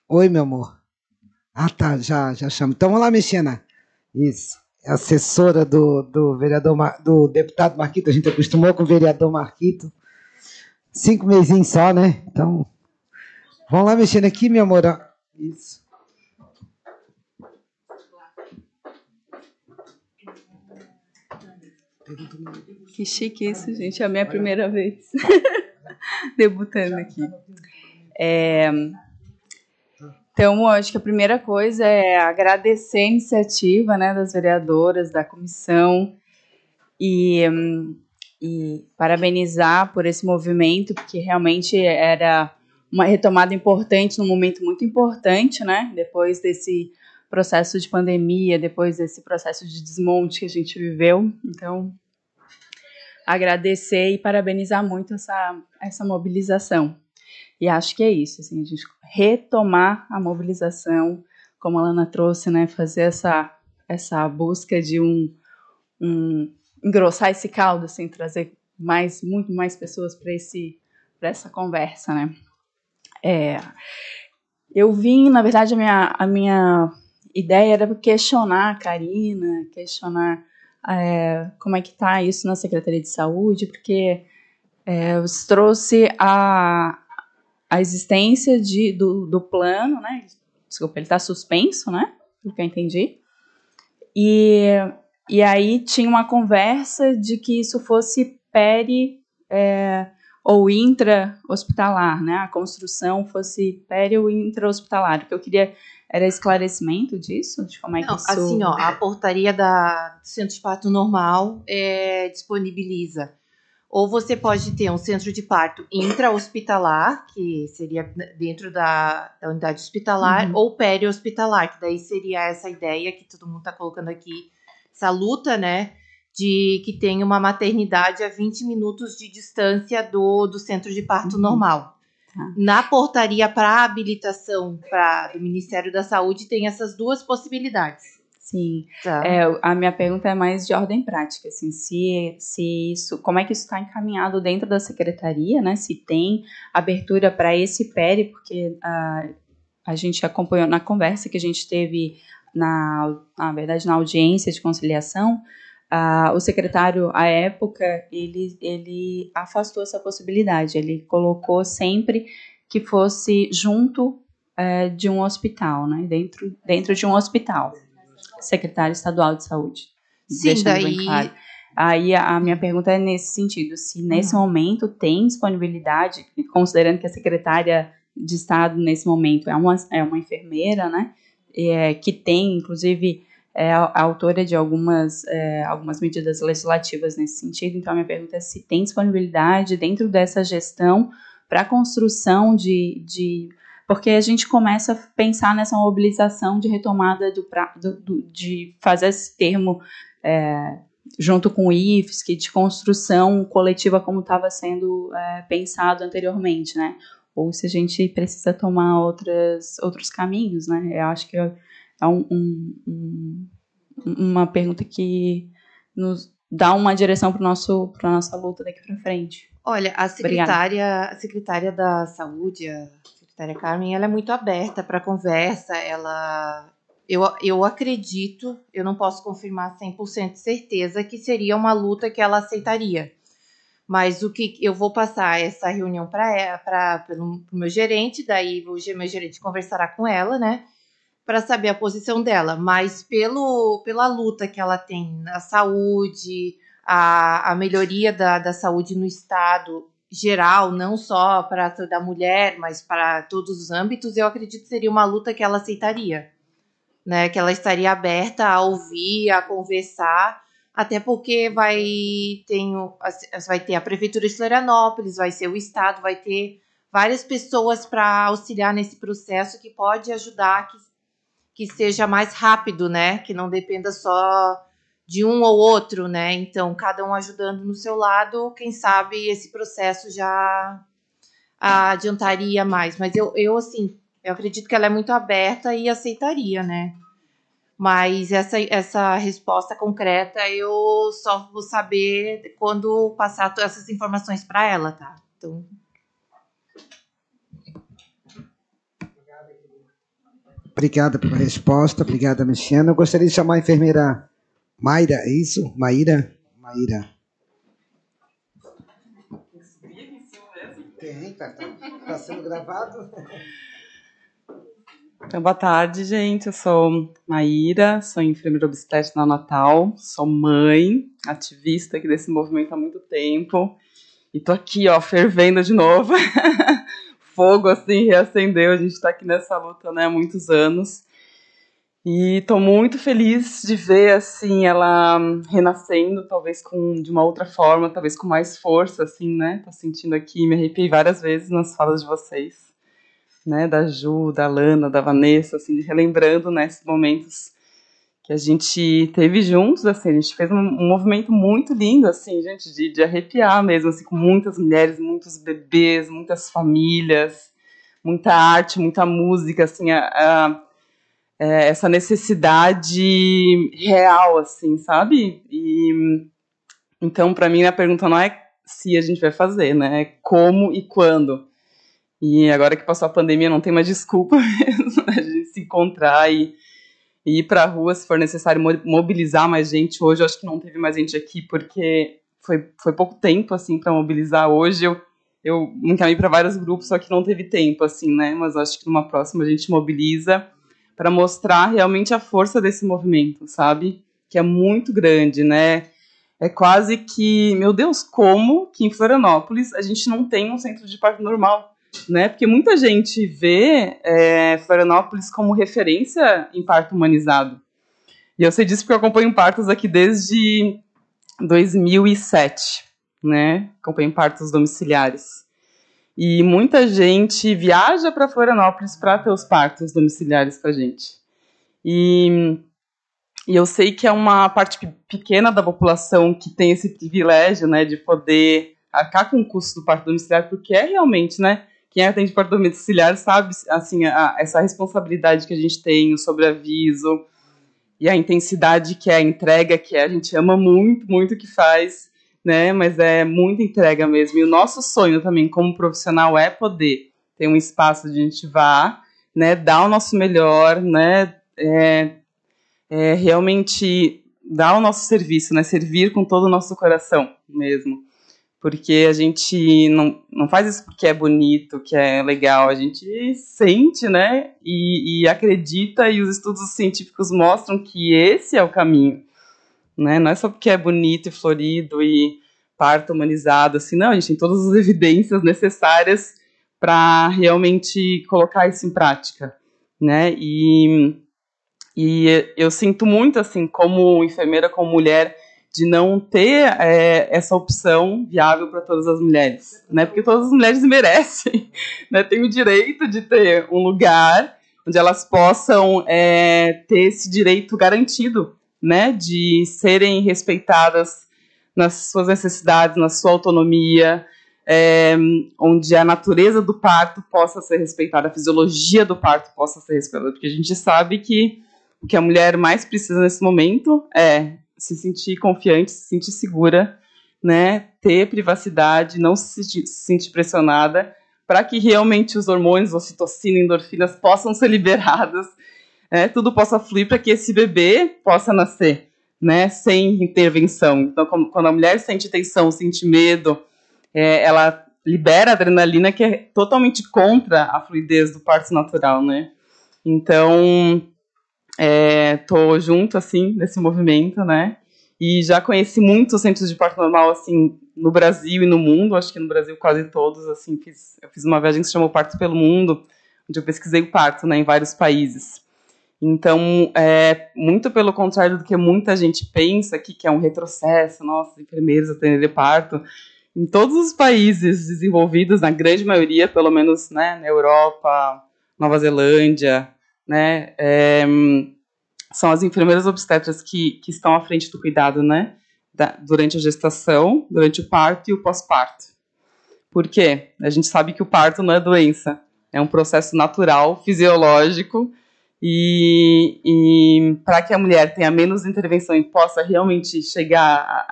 Oi, meu amor. Ah, tá, já chamo. Então, vamos lá, Michena. Isso. É assessora do vereador, do deputado Marquito. A gente acostumou com o vereador Marquito. 5 mesinhos só, né? Então, vamos lá, Michena, aqui, meu amor. Isso. Que chique isso, gente. É a minha primeira vez debutando aqui. Então, acho que a primeira coisa é agradecer a iniciativa, né, das vereadoras, da comissão, e parabenizar por esse movimento, porque realmente era uma retomada importante, num momento muito importante, né, depois desse processo de pandemia, depois desse processo de desmonte que a gente viveu. Então, agradecer e parabenizar muito essa mobilização. E acho que é isso, assim, a gente retomar a mobilização, como a Lana trouxe, né, fazer essa busca de engrossar esse caldo, assim, trazer muito mais pessoas para essa conversa, né. Eu vim, na verdade, a minha ideia era questionar a Karina, questionar como é que está isso na Secretaria de Saúde, porque você trouxe a existência do plano, né? Desculpa, ele está suspenso, né? Pelo que eu entendi. E aí tinha uma conversa de que isso fosse ou intra-hospitalar, né? A construção fosse peri ou intra-hospitalar. O que eu queria era esclarecimento disso, de como é que isso... Assim, a portaria do Centro de Parto Normal disponibiliza. Ou você pode ter um centro de parto intra-hospitalar, que seria dentro da unidade hospitalar, ou peri-hospitalar, que daí seria essa ideia que todo mundo está colocando aqui, essa luta, né, de que tem uma maternidade a 20 minutos de distância do centro de parto normal. Tá. Na portaria para habilitação do Ministério da Saúde tem essas duas possibilidades. Sim, tá. A minha pergunta é mais de ordem prática, assim, se isso, como é que isso está encaminhado dentro da secretaria, né? Se tem abertura para esse peri, porque a gente acompanhou na conversa que a gente teve na verdade na audiência de conciliação, o secretário à época ele afastou essa possibilidade, ele colocou sempre que fosse junto de um hospital, né? Dentro de um hospital. Secretário Estadual de Saúde. Sim, daí... Bem claro. Aí a minha pergunta é nesse sentido, se nesse momento tem disponibilidade, considerando que a secretária de Estado nesse momento é uma enfermeira, né, que tem, inclusive, a autora de algumas medidas legislativas nesse sentido. Então a minha pergunta é se tem disponibilidade dentro dessa gestão para a construção porque a gente começa a pensar nessa mobilização de retomada de fazer esse termo junto com o IFSC, de construção coletiva como estava sendo pensado anteriormente, né? Ou se a gente precisa tomar outros caminhos, né? Eu acho que é uma pergunta que nos dá uma direção para a nossa luta daqui para frente. Olha, a secretária da Saúde, a secretária Carmen, ela é muito aberta para conversa, eu acredito, eu não posso confirmar 100% de certeza que seria uma luta que ela aceitaria, mas o que eu vou passar essa reunião para o meu gerente, daí o meu gerente conversará com ela, né, para saber a posição dela, mas pela luta que ela tem na saúde, a melhoria da saúde no estado geral, não só para a mulher, mas para todos os âmbitos, eu acredito que seria uma luta que ela aceitaria, né? Que ela estaria aberta a ouvir, a conversar, até porque vai ter a Prefeitura de Florianópolis, vai ser o Estado, vai ter várias pessoas para auxiliar nesse processo que pode ajudar que seja mais rápido, né? Que não dependa só de um ou outro, né? Então, cada um ajudando no seu lado, quem sabe esse processo já adiantaria mais. Mas eu acredito que ela é muito aberta e aceitaria, né? Mas essa resposta concreta eu só vou saber quando passar todas essas informações para ela, tá? Então... Obrigada pela resposta, obrigada, Michana. Eu gostaria de chamar a enfermeira Mayra, é isso? Maíra? Maíra. Tem, tá sendo gravado. Então, boa tarde, gente. Eu sou Maíra, sou enfermeira obstétrica neonatal, sou mãe, ativista aqui desse movimento há muito tempo. E tô aqui, ó, fervendo de novo. Fogo, assim, reacendeu. A gente tá aqui nessa luta, né, há muitos anos. E tô muito feliz de ver, assim, ela renascendo, talvez de uma outra forma, talvez com mais força, assim, né? Tô sentindo aqui, me arrepiei várias vezes nas falas de vocês, né? Da Ju, da Lana, da Vanessa, assim, relembrando, né, esses momentos que a gente teve juntos, assim, a gente fez um movimento muito lindo, assim, gente, de arrepiar mesmo, assim, com muitas mulheres, muitos bebês, muitas famílias, muita arte, muita música, assim, essa necessidade real, assim, sabe? E então, para mim, a pergunta não é se a gente vai fazer, né? É como e quando. E agora que passou a pandemia, não tem mais desculpa mesmo a gente se encontrar e ir para a rua, se for necessário mobilizar mais gente. Hoje eu acho que não teve mais gente aqui porque foi pouco tempo, assim, para mobilizar. Hoje eu me encaminhei para vários grupos, só que não teve tempo, assim, né? Mas acho que numa próxima a gente mobiliza para mostrar realmente a força desse movimento, sabe? Que é muito grande, né? É quase que, meu Deus, como que em Florianópolis a gente não tem um centro de parto normal, né? Porque muita gente vê Florianópolis como referência em parto humanizado. E eu sei disso porque eu acompanho partos aqui desde 2007, né? Acompanho partos domiciliares. E muita gente viaja para Florianópolis para ter os partos domiciliares com a gente. E eu sei que é uma parte pequena da população que tem esse privilégio, né, de poder arcar com o custo do parto domiciliar, porque é realmente, né, quem atende parto domiciliar sabe, assim, essa responsabilidade que a gente tem, o sobreaviso e a intensidade que é a entrega, que a gente ama muito, muito o que faz, né, mas é muita entrega mesmo. E o nosso sonho também como profissional é poder ter um espaço onde a gente vá, né, dar o nosso melhor, né, realmente dar o nosso serviço, né, servir com todo o nosso coração mesmo. Porque a gente não faz isso porque é bonito, que é legal, a gente sente, né, e acredita, e os estudos científicos mostram que esse é o caminho. Né? Não é só porque é bonito e florido e parto humanizado, assim, não, a gente tem todas as evidências necessárias para realmente colocar isso em prática, né? E eu sinto muito, assim, como enfermeira, como mulher, de não ter essa opção viável para todas as mulheres, né? Porque todas as mulheres merecem, né? Têm o direito de ter um lugar onde elas possam ter esse direito garantido, né, de serem respeitadas nas suas necessidades, na sua autonomia, onde a natureza do parto possa ser respeitada, a fisiologia do parto possa ser respeitada, porque a gente sabe que o que a mulher mais precisa nesse momento é se sentir confiante, se sentir segura, né, ter privacidade, não se sentir pressionada, para que realmente os hormônios, ocitocina, endorfinas possam ser liberadas, tudo possa fluir para que esse bebê possa nascer, né, sem intervenção. Então, quando a mulher sente tensão, sente medo, ela libera adrenalina, que é totalmente contra a fluidez do parto natural, né? Então, tô junto, assim, nesse movimento, né? E já conheci muitos centros de parto normal, assim, no Brasil e no mundo. Acho que no Brasil quase todos, assim. Eu fiz uma viagem que se chamou Parto pelo Mundo, onde eu pesquisei o parto, né, em vários países. Então, muito pelo contrário do que muita gente pensa, que é um retrocesso, nossa, enfermeiros atendendo parto, em todos os países desenvolvidos, na grande maioria, pelo menos, né, na Europa, Nova Zelândia, né, são as enfermeiras obstetras que estão à frente do cuidado, né, durante a gestação, durante o parto e o pós-parto. Por quê? A gente sabe que o parto não é doença, é um processo natural, fisiológico, e para que a mulher tenha menos intervenção e possa realmente chegar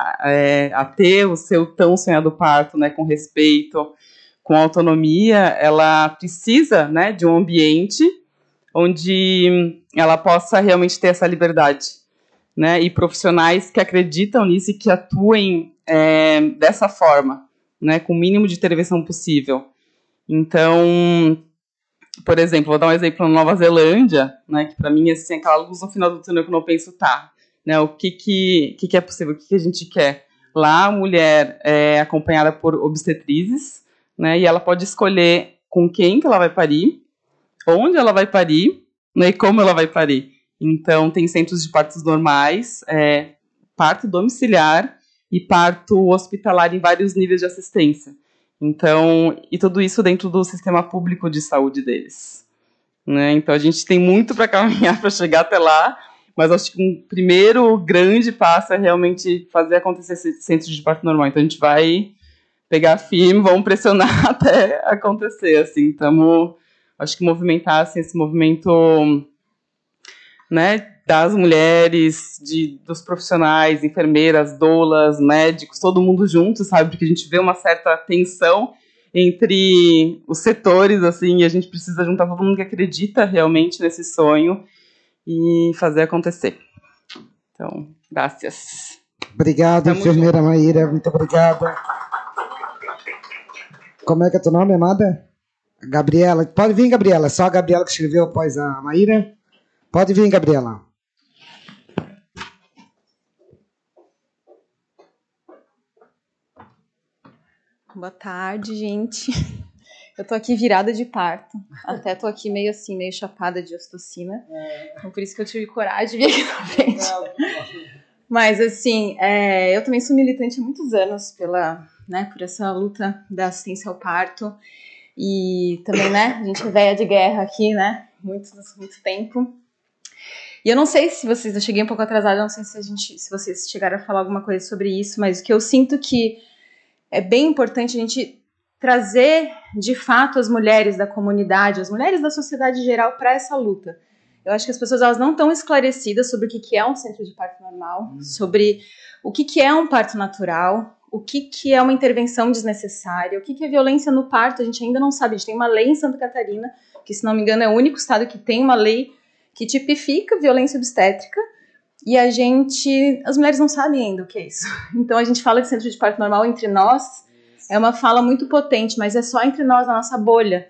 a ter o seu tão sonhado parto, né, com respeito, com autonomia, ela precisa, né, de um ambiente onde ela possa realmente ter essa liberdade, né, e profissionais que acreditam nisso e que atuem dessa forma, né, com o mínimo de intervenção possível. Então, por exemplo, vou dar um exemplo na Nova Zelândia, né, que para mim assim, aquela luz no final do túnel que eu não penso, né, o que é possível, o que a gente quer. Lá a mulher é acompanhada por obstetrizes, né, e ela pode escolher com quem que ela vai parir, onde ela vai parir, né, e como ela vai parir. Então, tem centros de partos normais, parto domiciliar e parto hospitalar em vários níveis de assistência. Então, e tudo isso dentro do sistema público de saúde deles, né? Então, a gente tem muito para caminhar para chegar até lá, mas acho que um primeiro grande passo é realmente fazer acontecer esse centro de parto normal. Então, a gente vai pegar firme, vamos pressionar até acontecer, assim. Estamos, acho que movimentar assim, esse movimento, né, das mulheres, dos profissionais, enfermeiras, doulas, médicos, todo mundo junto, sabe? Porque a gente vê uma certa tensão entre os setores, assim, e a gente precisa juntar todo mundo que acredita realmente nesse sonho e fazer acontecer. Então, graças. Obrigado, enfermeira Maíra, muito obrigada. Como é que é teu nome, amada? Gabriela. Pode vir, Gabriela. Só a Gabriela que escreveu após a Maíra. Pode vir, Gabriela. Boa tarde, gente. Eu tô aqui virada de parto. Até tô aqui meio assim, meio chapada de ocitocina. Então por isso que eu tive coragem de vir aqui na frente. Mas assim, eu também sou militante há muitos anos por essa luta da assistência ao parto. E também, né, a gente é velha de guerra aqui, né, muito tempo. E eu não sei se vocês, eu cheguei um pouco atrasada, não sei se vocês chegaram a falar alguma coisa sobre isso, mas o que eu sinto que é bem importante a gente trazer, de fato, as mulheres da comunidade, as mulheres da sociedade em geral para essa luta. Eu acho que as pessoas elas não estão esclarecidas sobre o que é um centro de parto normal, sobre o que é um parto natural, o que é uma intervenção desnecessária, o que é violência no parto, a gente ainda não sabe. A gente tem uma lei em Santa Catarina, que, se não me engano, é o único estado que tem uma lei que tipifica violência obstétrica, e as mulheres não sabem ainda o que é isso. Então a gente fala de centro de parto normal entre nós, é uma fala muito potente, mas é só entre nós, na nossa bolha,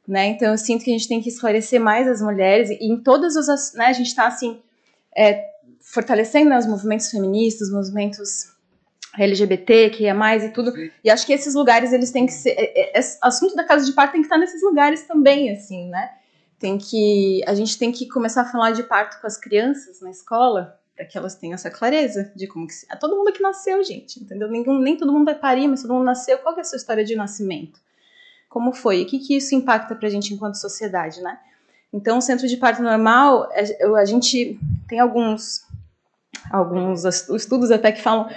né? Então eu sinto que a gente tem que esclarecer mais as mulheres, e em todas as, né, a gente está assim, fortalecendo, né, os movimentos feministas, os movimentos LGBT, que é mais e tudo, e acho que esses lugares, eles têm que ser, assunto da casa de parto tem que estar nesses lugares também, assim, né? A gente tem que começar a falar de parto com as crianças na escola, para que elas tenham essa clareza de como que todo mundo que nasceu, gente, entendeu? Nem todo mundo vai parir, mas todo mundo nasceu. Qual que é a sua história de nascimento? Como foi? O que isso impacta pra gente enquanto sociedade, né? Então, o centro de parto normal, a gente tem alguns estudos até que falam,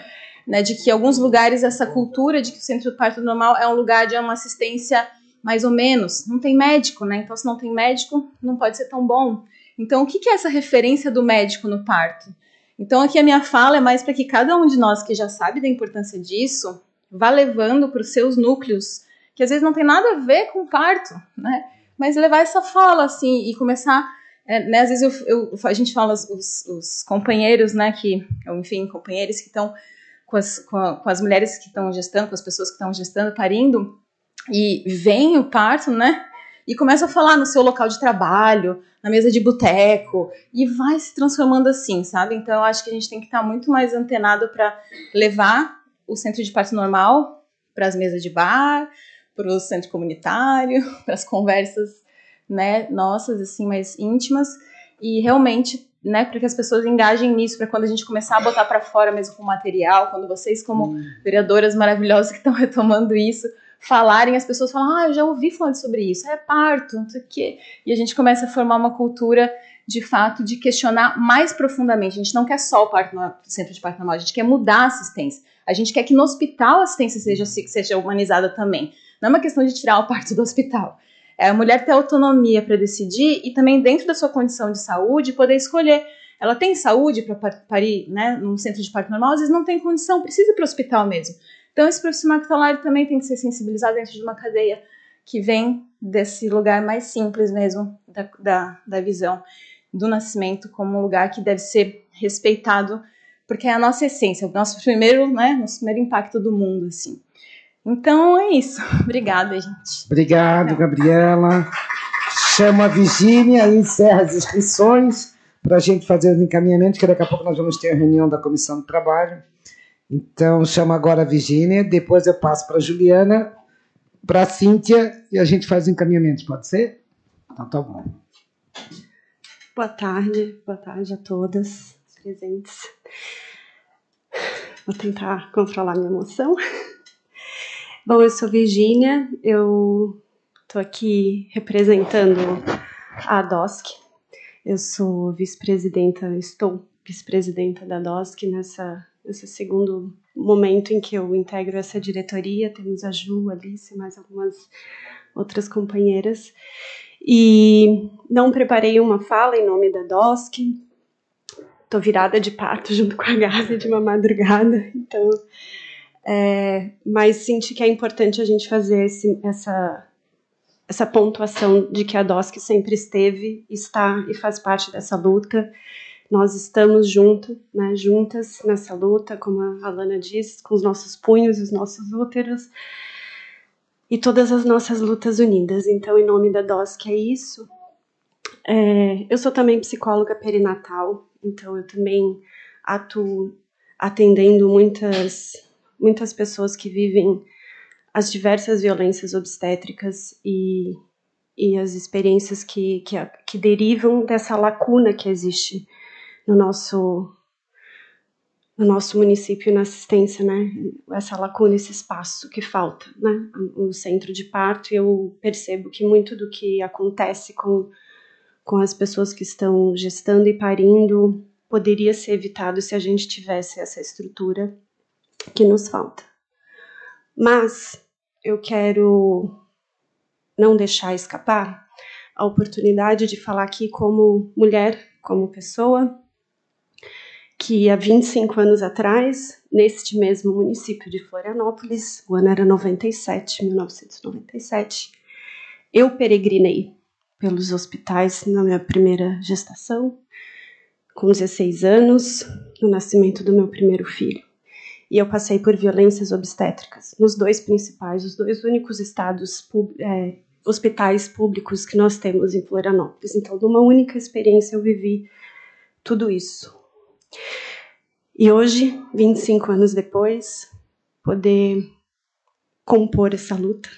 né, de que em alguns lugares essa cultura de que o centro de parto normal é um lugar de uma assistência mais ou menos, não tem médico, né? Então, se não tem médico, não pode ser tão bom. Então, o que é essa referência do médico no parto? Então, aqui a minha fala é mais para que cada um de nós que já sabe da importância disso vá levando para os seus núcleos, que às vezes não tem nada a ver com parto, né? Mas levar essa fala, assim, e começar, né? Às vezes a gente fala os companheiros, né? Enfim, companheiros que estão com as mulheres que estão gestando, com as pessoas que estão gestando, parindo, e vem o parto, né? E começa a falar no seu local de trabalho, na mesa de boteco, e vai se transformando assim, sabe? Então, eu acho que a gente tem que estar muito mais antenado para levar o centro de parto normal para as mesas de bar, para o centro comunitário, para as conversas, né, nossas, assim, mais íntimas, e realmente, né, para que as pessoas engajem nisso, para quando a gente começar a botar para fora mesmo com material, quando vocês como vereadoras maravilhosas que estão retomando isso, falarem, as pessoas falam, eu já ouvi falando sobre isso, é parto, não sei o quê. E a gente começa a formar uma cultura, de fato, de questionar mais profundamente. A gente não quer só o centro de parto normal, a gente quer mudar a assistência. A gente quer que no hospital a assistência seja humanizada também. Não é uma questão de tirar o parto do hospital. É a mulher ter autonomia para decidir e também, dentro da sua condição de saúde, poder escolher. Ela tem saúde para parir, né, num centro de parto normal, às vezes não tem condição, precisa ir para o hospital mesmo. Então, esse profissional que está lá, ele também tem que ser sensibilizado dentro de uma cadeia que vem desse lugar mais simples mesmo, da visão do nascimento como um lugar que deve ser respeitado, porque é a nossa essência, o nosso primeiro impacto do mundo, assim. Então, é isso. Obrigada, gente. Obrigado, Gabriela. Chamo a Virgínia e encerra as inscrições para a gente fazer os encaminhamentos, que daqui a pouco nós vamos ter a reunião da Comissão do Trabalho. Então, chamo agora a Virgínia, depois eu passo para a Juliana, para a Cíntia, e a gente faz os encaminhamentos, pode ser? Então, tá bom. Boa tarde a todas presentes. Vou tentar controlar minha emoção. Bom, eu sou Virgínia, eu estou aqui representando a ADOSC. Eu sou estou vice-presidenta da ADOSC nesse segundo momento em que eu integro essa diretoria. Temos a Ju, a Alice e mais algumas outras companheiras. E não preparei uma fala em nome da DOSC. Estou virada de parto junto com a Gabi de uma madrugada. Então, mas senti que é importante a gente fazer essa pontuação de que a DOSC sempre esteve, está e faz parte dessa luta. Nós estamos juntas nessa luta, como a Alana disse, com os nossos punhos e os nossos úteros, e todas as nossas lutas unidas. Então, em nome da DOSC é isso. Eu sou também psicóloga perinatal, então eu também atuo atendendo muitas pessoas que vivem as diversas violências obstétricas e as experiências que derivam dessa lacuna que existe no nosso município na assistência, né? Essa lacuna, esse espaço que falta, né? No centro de parto, eu percebo que muito do que acontece com as pessoas que estão gestando e parindo poderia ser evitado se a gente tivesse essa estrutura que nos falta. Mas eu quero não deixar escapar a oportunidade de falar aqui como mulher, como pessoa, que há 25 anos atrás, neste mesmo município de Florianópolis, o ano era 1997, eu peregrinei pelos hospitais na minha primeira gestação, com 16 anos, no nascimento do meu primeiro filho. E eu passei por violências obstétricas nos os dois únicos hospitais públicos que nós temos em Florianópolis. Então, numa única experiência, eu vivi tudo isso. E hoje, 25 anos depois, poder compor essa luta.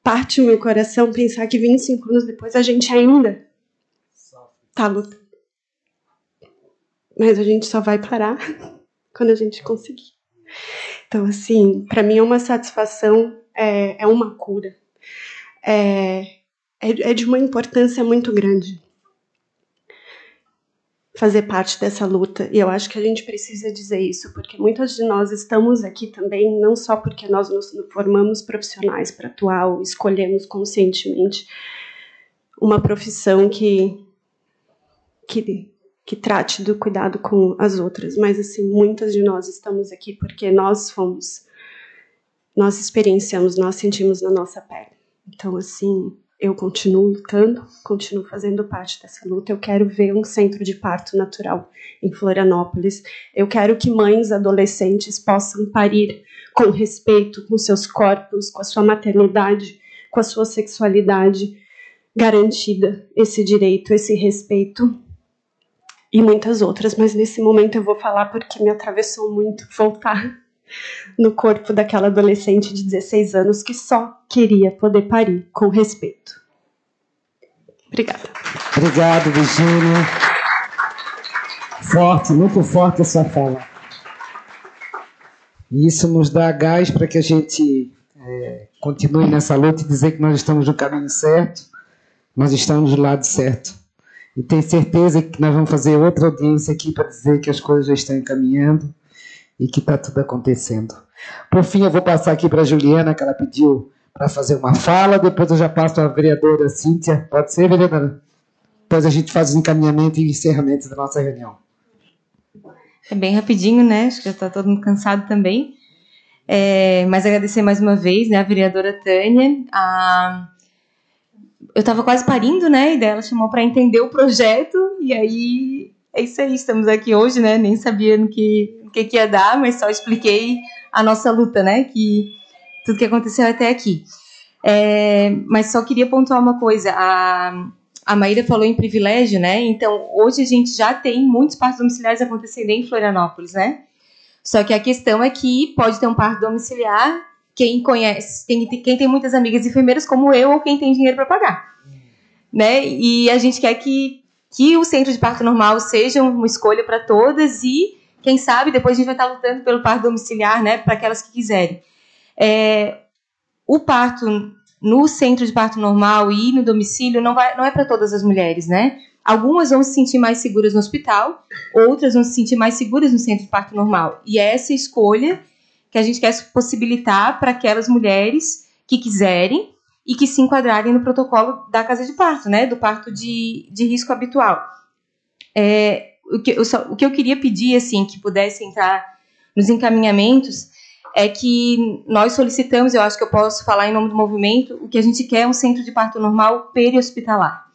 Parte o meu coração pensar que 25 anos depois a gente ainda está lutando. Mas a gente só vai parar quando a gente conseguir. Então, assim, para mim é uma satisfação, é uma cura. É de uma importância muito grande fazer parte dessa luta. E eu acho que a gente precisa dizer isso, porque muitas de nós estamos aqui também, não só porque nós nos formamos profissionais para atuar ou escolhemos conscientemente uma profissão que trate do cuidado com as outras, mas assim, muitas de nós estamos aqui porque nós experienciamos, nós sentimos na nossa pele. Então, assim, eu continuo lutando, continuo fazendo parte dessa luta. Eu quero ver um centro de parto natural em Florianópolis. Eu quero que mães adolescentes possam parir com respeito, com seus corpos, com a sua maternidade, com a sua sexualidade garantida, esse direito, esse respeito e muitas outras. Mas nesse momento eu vou falar porque me atravessou muito voltar no corpo daquela adolescente de 16 anos que só queria poder parir com respeito. Obrigada. Obrigado, Virgínia. Forte, muito forte a sua fala. E isso nos dá gás para que a gente continue nessa luta e dizer que nós estamos no caminho certo, nós estamos do lado certo. E tenho certeza que nós vamos fazer outra audiência aqui para dizer que as coisas já estão encaminhando e que está tudo acontecendo. Por fim, eu vou passar aqui para a Juliana, que ela pediu para fazer uma fala, depois eu já passo para a vereadora Cíntia. Pode ser, vereadora? Depois a gente faz os encaminhamentos e encerramentos da nossa reunião. É bem rapidinho, né? Acho que já está todo mundo cansado também. Mas agradecer mais uma vez, né, a vereadora Tânia. Eu estava quase parindo, né? E daí ela chamou para entender o projeto. E aí, é isso aí. Estamos aqui hoje, né? Nem sabia no que ia dar, mas só expliquei a nossa luta, né? Que tudo que aconteceu até aqui. Mas só queria pontuar uma coisa. A Maíra falou em privilégio, né? Então, hoje a gente já tem muitos partos domiciliares acontecendo em Florianópolis, né? Só que a questão é que pode ter um parto domiciliar quem conhece, quem tem muitas amigas enfermeiras como eu ou quem tem dinheiro para pagar, né? E a gente quer que o centro de parto normal seja uma escolha para todas e, quem sabe, depois a gente vai estar lutando pelo parto domiciliar, né? Para aquelas que quiserem. O parto no centro de parto normal e no domicílio não é para todas as mulheres, né? Algumas vão se sentir mais seguras no hospital, outras vão se sentir mais seguras no centro de parto normal. E é essa escolha que a gente quer possibilitar para aquelas mulheres que quiserem e que se enquadrarem no protocolo da casa de parto, né? Do parto de risco habitual. O que eu queria pedir, assim, que pudesse entrar nos encaminhamentos, é que nós solicitamos, eu acho que eu posso falar em nome do movimento, o que a gente quer é um centro de parto normal peri-hospitalar.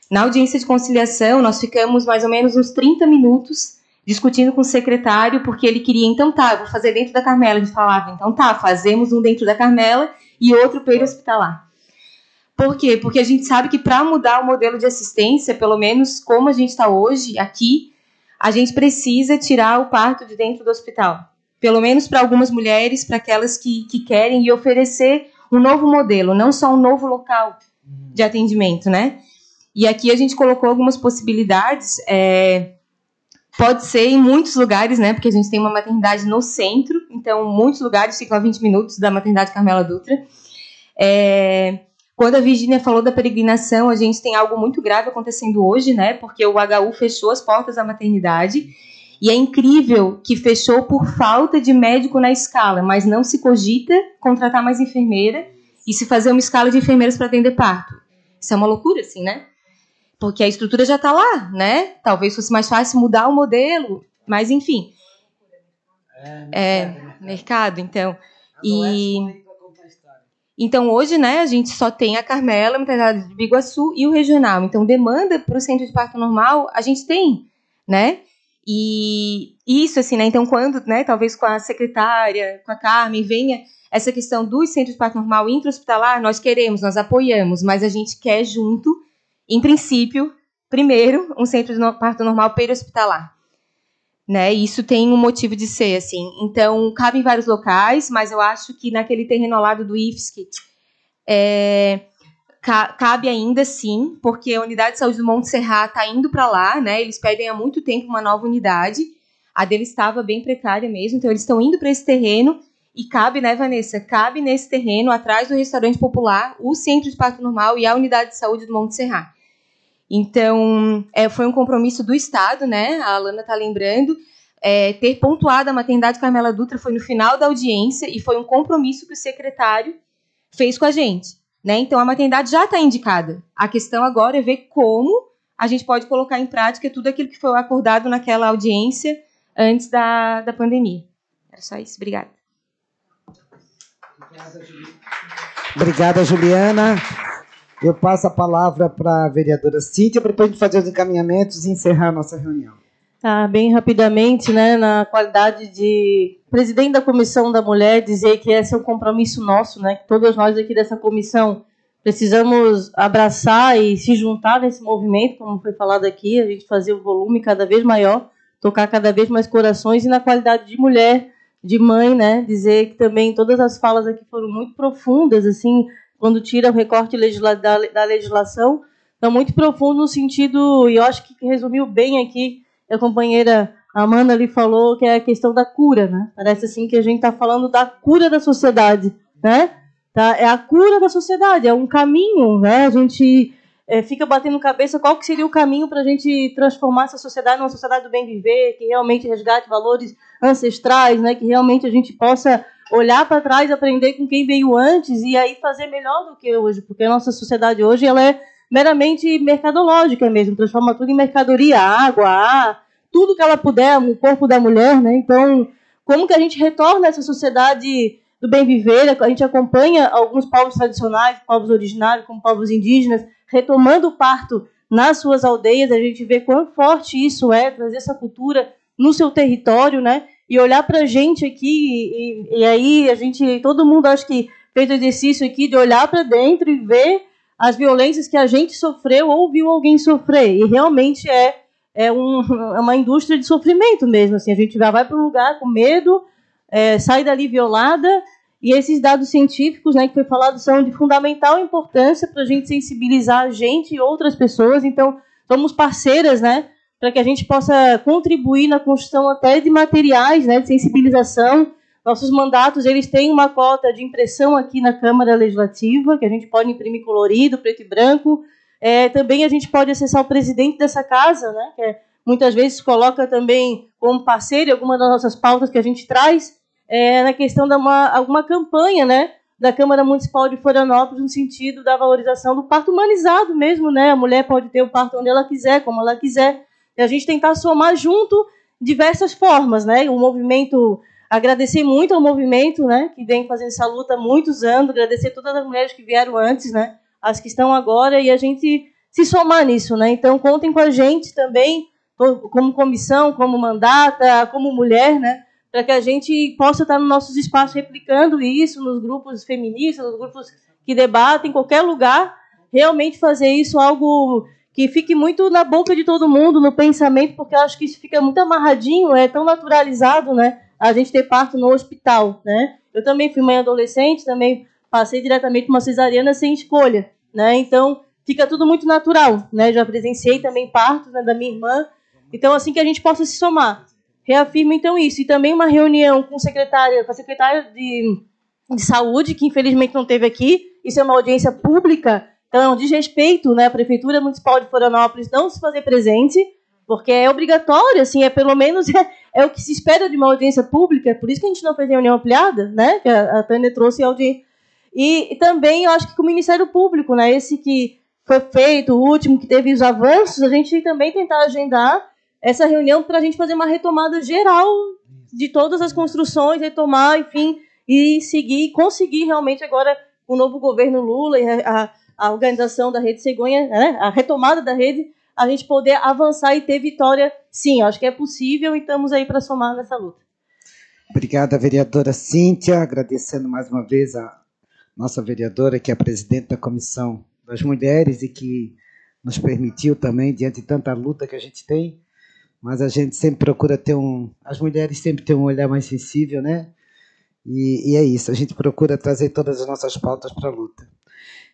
Na audiência de conciliação, nós ficamos mais ou menos uns 30 minutos discutindo com o secretário, porque ele queria, então tá, eu vou fazer dentro da Carmela. A gente falava, então tá, fazemos um dentro da Carmela e outro peri-hospitalar. Por quê? Porque a gente sabe que para mudar o modelo de assistência, pelo menos como a gente está hoje aqui, a gente precisa tirar o parto de dentro do hospital. Pelo menos para algumas mulheres, para aquelas que querem, e oferecer um novo modelo, não só um novo local de atendimento, né? E aqui a gente colocou algumas possibilidades, pode ser em muitos lugares, né? Porque a gente tem uma maternidade no centro, então muitos lugares ficam a 20 minutos da maternidade Carmela Dutra. Quando a Virgínia falou da peregrinação, a gente tem algo muito grave acontecendo hoje, né? Porque o HU fechou as portas da maternidade. E é incrível que fechou por falta de médico na escala, mas não se cogita contratar mais enfermeira e se fazer uma escala de enfermeiras para atender parto. Isso é uma loucura, assim, né? Porque a estrutura já está lá, né? Talvez fosse mais fácil mudar o modelo, mas enfim. Mercado, então. Então, hoje, né, a gente só tem a Carmela, a maternidade de Biguaçu e o regional. Então, demanda para o centro de parto normal, a gente tem, né? E isso, assim, né? Então, quando, né, talvez com a secretária, com a Carmen, venha essa questão dos centros de parto normal intra-hospitalar, nós queremos, nós apoiamos, mas a gente quer junto, em princípio, primeiro, um centro de parto normal peri-hospitalar. Né? Isso tem um motivo de ser, assim. Então, cabe em vários locais, mas eu acho que naquele terreno ao lado do IFSC cabe ainda, sim, porque a Unidade de Saúde do Monte Serrat está indo para lá, né? Eles pedem há muito tempo uma nova unidade. A deles estava bem precária mesmo, então eles estão indo para esse terreno e cabe, né, Vanessa? Cabe nesse terreno, atrás do restaurante popular, o Centro de Parto Normal e a Unidade de Saúde do Monte Serrat. Então, foi um compromisso do Estado, né? A Alana está lembrando. Ter pontuado a maternidade Carmela Dutra foi no final da audiência e foi um compromisso que o secretário fez com a gente. Né? Então, a maternidade já está indicada. A questão agora é ver como a gente pode colocar em prática tudo aquilo que foi acordado naquela audiência antes da pandemia. Era só isso. Obrigada. Obrigada, Juliana. Eu passo a palavra para a vereadora Cíntia, para depois de fazer os encaminhamentos e encerrar a nossa reunião. Bem rapidamente, né, na qualidade de presidente da Comissão da Mulher, dizer que esse é um compromisso nosso, né, que todos nós aqui dessa comissão precisamos abraçar e se juntar nesse movimento, como foi falado aqui, a gente fazer o volume cada vez maior, tocar cada vez mais corações, e na qualidade de mulher, de mãe, né, dizer que também todas as falas aqui foram muito profundas, assim, quando tira o recorte da legislação, Então, muito profundo no sentido, e eu acho que resumiu bem aqui, a companheira Amanda ali falou, que é a questão da cura, né? Parece assim que a gente está falando da cura da sociedade, né? Tá? É a cura da sociedade, é um caminho, né? A gente fica batendo cabeça qual que seria o caminho para a gente transformar essa sociedade numa sociedade do bem viver, que realmente resgate valores ancestrais, né? Que realmente a gente possa olhar para trás, aprender com quem veio antes e aí fazer melhor do que hoje, porque a nossa sociedade hoje ela é meramente mercadológica mesmo, transforma tudo em mercadoria, água, ar, tudo que ela puder, o corpo da mulher, né? Então, como que a gente retorna essa sociedade do bem viver? A gente acompanha alguns povos tradicionais, povos originários, como povos indígenas, retomando o parto nas suas aldeias, a gente vê quão forte isso é, trazer essa cultura no seu território, né? E olhar para a gente aqui, e aí a gente, todo mundo acho que fez o exercício aqui de olhar para dentro e ver as violências que a gente sofreu ou viu alguém sofrer. E realmente é uma indústria de sofrimento mesmo. Assim, a gente já vai para um lugar com medo, sai dali violada, e esses dados científicos, né, que foi falado, são de fundamental importância para a gente sensibilizar a gente e outras pessoas. Então, somos parceiras, né, para que a gente possa contribuir na construção até de materiais, né, de sensibilização. Nossos mandatos, eles têm uma cota de impressão aqui na Câmara Legislativa, que a gente pode imprimir colorido, preto e branco. Também a gente pode acessar o presidente dessa casa, né, que muitas vezes coloca também como parceiro em alguma das nossas pautas que a gente traz, na questão de alguma campanha, né, da Câmara Municipal de Florianópolis, no sentido da valorização do parto humanizado mesmo, né? A mulher pode ter o parto onde ela quiser, como ela quiser, e a gente tentar somar junto diversas formas, né? O movimento, agradecer muito ao movimento, né, que vem fazendo essa luta há muitos anos, agradecer todas as mulheres que vieram antes, né, as que estão agora, e a gente se somar nisso, né? Então, contem com a gente também, como comissão, como mandata, como mulher, né, para que a gente possa estar nos nossos espaços replicando isso, nos grupos feministas, nos grupos que debatem, em qualquer lugar, realmente fazer isso algo que fique muito na boca de todo mundo, no pensamento, porque eu acho que isso fica muito amarradinho, é tão naturalizado, né, a gente ter parto no hospital, né? Eu também fui mãe adolescente, também passei diretamente uma cesariana sem escolha, né? Então, fica tudo muito natural, né? Já presenciei também partos, né, da minha irmã. Então, assim que a gente possa se somar. Reafirmo, então, isso. E também uma reunião com a secretária de saúde, que infelizmente não teve aqui. Isso é uma audiência pública, então é um desrespeito, né? A Prefeitura Municipal de Florianópolis não se fazer presente, porque é obrigatório, assim, pelo menos é o que se espera de uma audiência pública, por isso que a gente não fez reunião ampliada, né? Que a Tânia trouxe a audiência. E também, eu acho que com o Ministério Público, né? Esse que foi feito, o último que teve os avanços, a gente também tentar agendar essa reunião para a gente fazer uma retomada geral de todas as construções, retomar, enfim, e seguir, conseguir realmente agora, com o novo governo Lula e a organização da Rede Cegonha, né? A retomada da rede, a gente poder avançar e ter vitória, sim, acho que é possível e estamos aí para somar nessa luta. Obrigada, vereadora Cíntia, agradecendo mais uma vez a nossa vereadora, que é a presidente da Comissão das Mulheres e que nos permitiu também, diante de tanta luta que a gente tem, mas a gente sempre procura ter as mulheres sempre têm um olhar mais sensível, né? E é isso, a gente procura trazer todas as nossas pautas para a luta.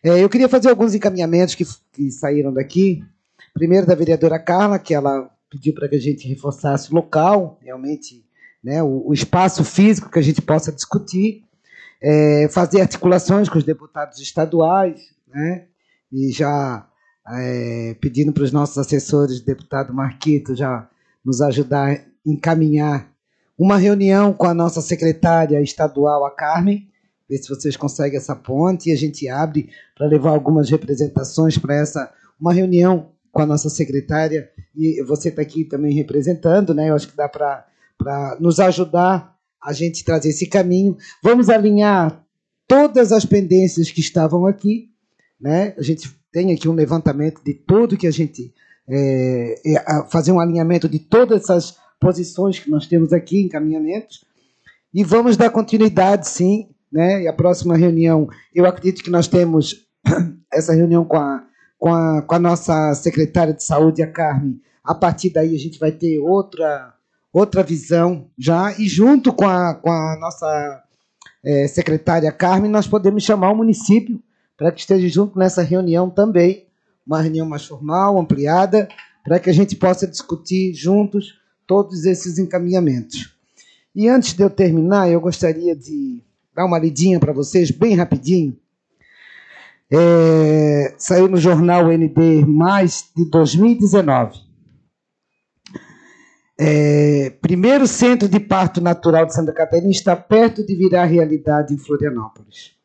Eu queria fazer alguns encaminhamentos que saíram daqui. Primeiro, da vereadora Carla, que ela pediu para que a gente reforçasse o local, realmente, né, o espaço físico que a gente possa discutir, fazer articulações com os deputados estaduais, né, e já pedindo para os nossos assessores, deputado Marquito, já nos ajudar a encaminhar uma reunião com a nossa secretária estadual, a Carmen, ver se vocês conseguem essa ponte, e a gente abre para levar algumas representações para uma reunião com a nossa secretária, e você está aqui também representando, né? Eu acho que dá para nos ajudar a gente trazer esse caminho. Vamos alinhar todas as pendências que estavam aqui, né? A gente tem aqui um levantamento de tudo que a gente... fazer um alinhamento de todas essas posições que nós temos aqui, encaminhamentos, e vamos dar continuidade, sim, né? E a próxima reunião, eu acredito que nós temos essa reunião com a nossa secretária de saúde, a Carmen. A partir daí a gente vai ter outra visão já, e junto com a nossa secretária Carmen, nós podemos chamar o município para que esteja junto nessa reunião também, uma reunião mais formal, ampliada, para que a gente possa discutir juntos todos esses encaminhamentos. E antes de eu terminar, eu gostaria de dar uma lidinha para vocês, bem rapidinho. Saiu no jornal ND+, de 2019. Primeiro centro de parto natural de Santa Catarina está perto de virar realidade em Florianópolis.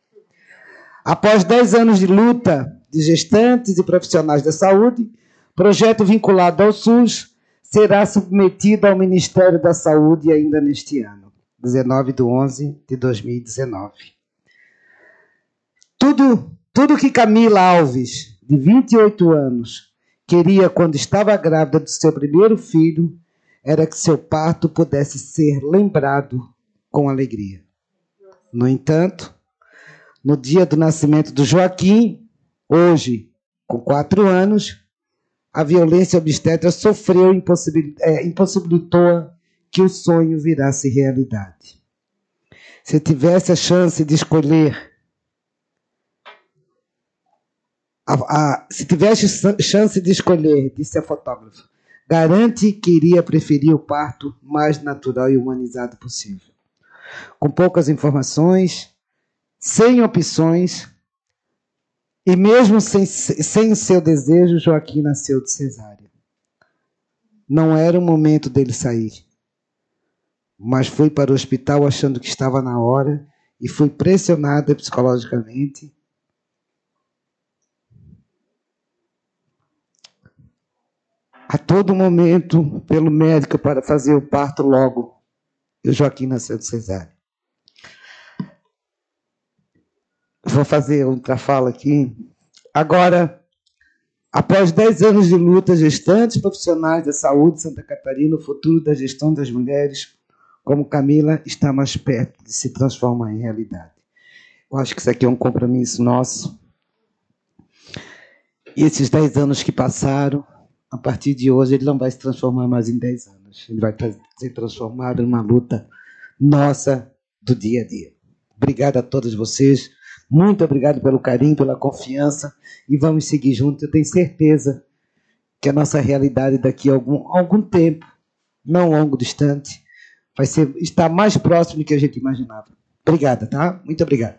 Após 10 anos de luta de gestantes e profissionais da saúde, projeto vinculado ao SUS será submetido ao Ministério da Saúde ainda neste ano, 19/11/2019. Tudo que Camila Alves, de 28 anos, queria quando estava grávida do seu primeiro filho, era que seu parto pudesse ser lembrado com alegria. No entanto, no dia do nascimento do Joaquim, hoje, com 4 anos, a violência obstétrica sofreu e impossibilitou que o sonho virasse realidade. Se tivesse a chance de escolher, disse a fotógrafa, garante que iria preferir o parto mais natural e humanizado possível. Com poucas informações, sem opções, e mesmo sem seu desejo, Joaquim nasceu de cesárea. Não era o momento dele sair, mas foi para o hospital achando que estava na hora e foi pressionada psicologicamente. A todo momento, pelo médico, para fazer o parto logo. E o Joaquim nasceu de cesárea. Vou fazer outra fala aqui. Agora, após 10 anos de luta, gestantes profissionais da saúde de Santa Catarina, o futuro da gestão das mulheres, como Camila, está mais perto de se transformar em realidade. Eu acho que isso aqui é um compromisso nosso. E esses 10 anos que passaram, a partir de hoje, ele não vai se transformar mais em 10 anos. Ele vai ser transformado em uma luta nossa do dia a dia. Obrigado a todos vocês. Muito obrigado pelo carinho, pela confiança. E vamos seguir juntos. Eu tenho certeza que a nossa realidade daqui a algum tempo, não longo, distante, vai estar mais próximo do que a gente imaginava. Obrigada, tá? Muito obrigado.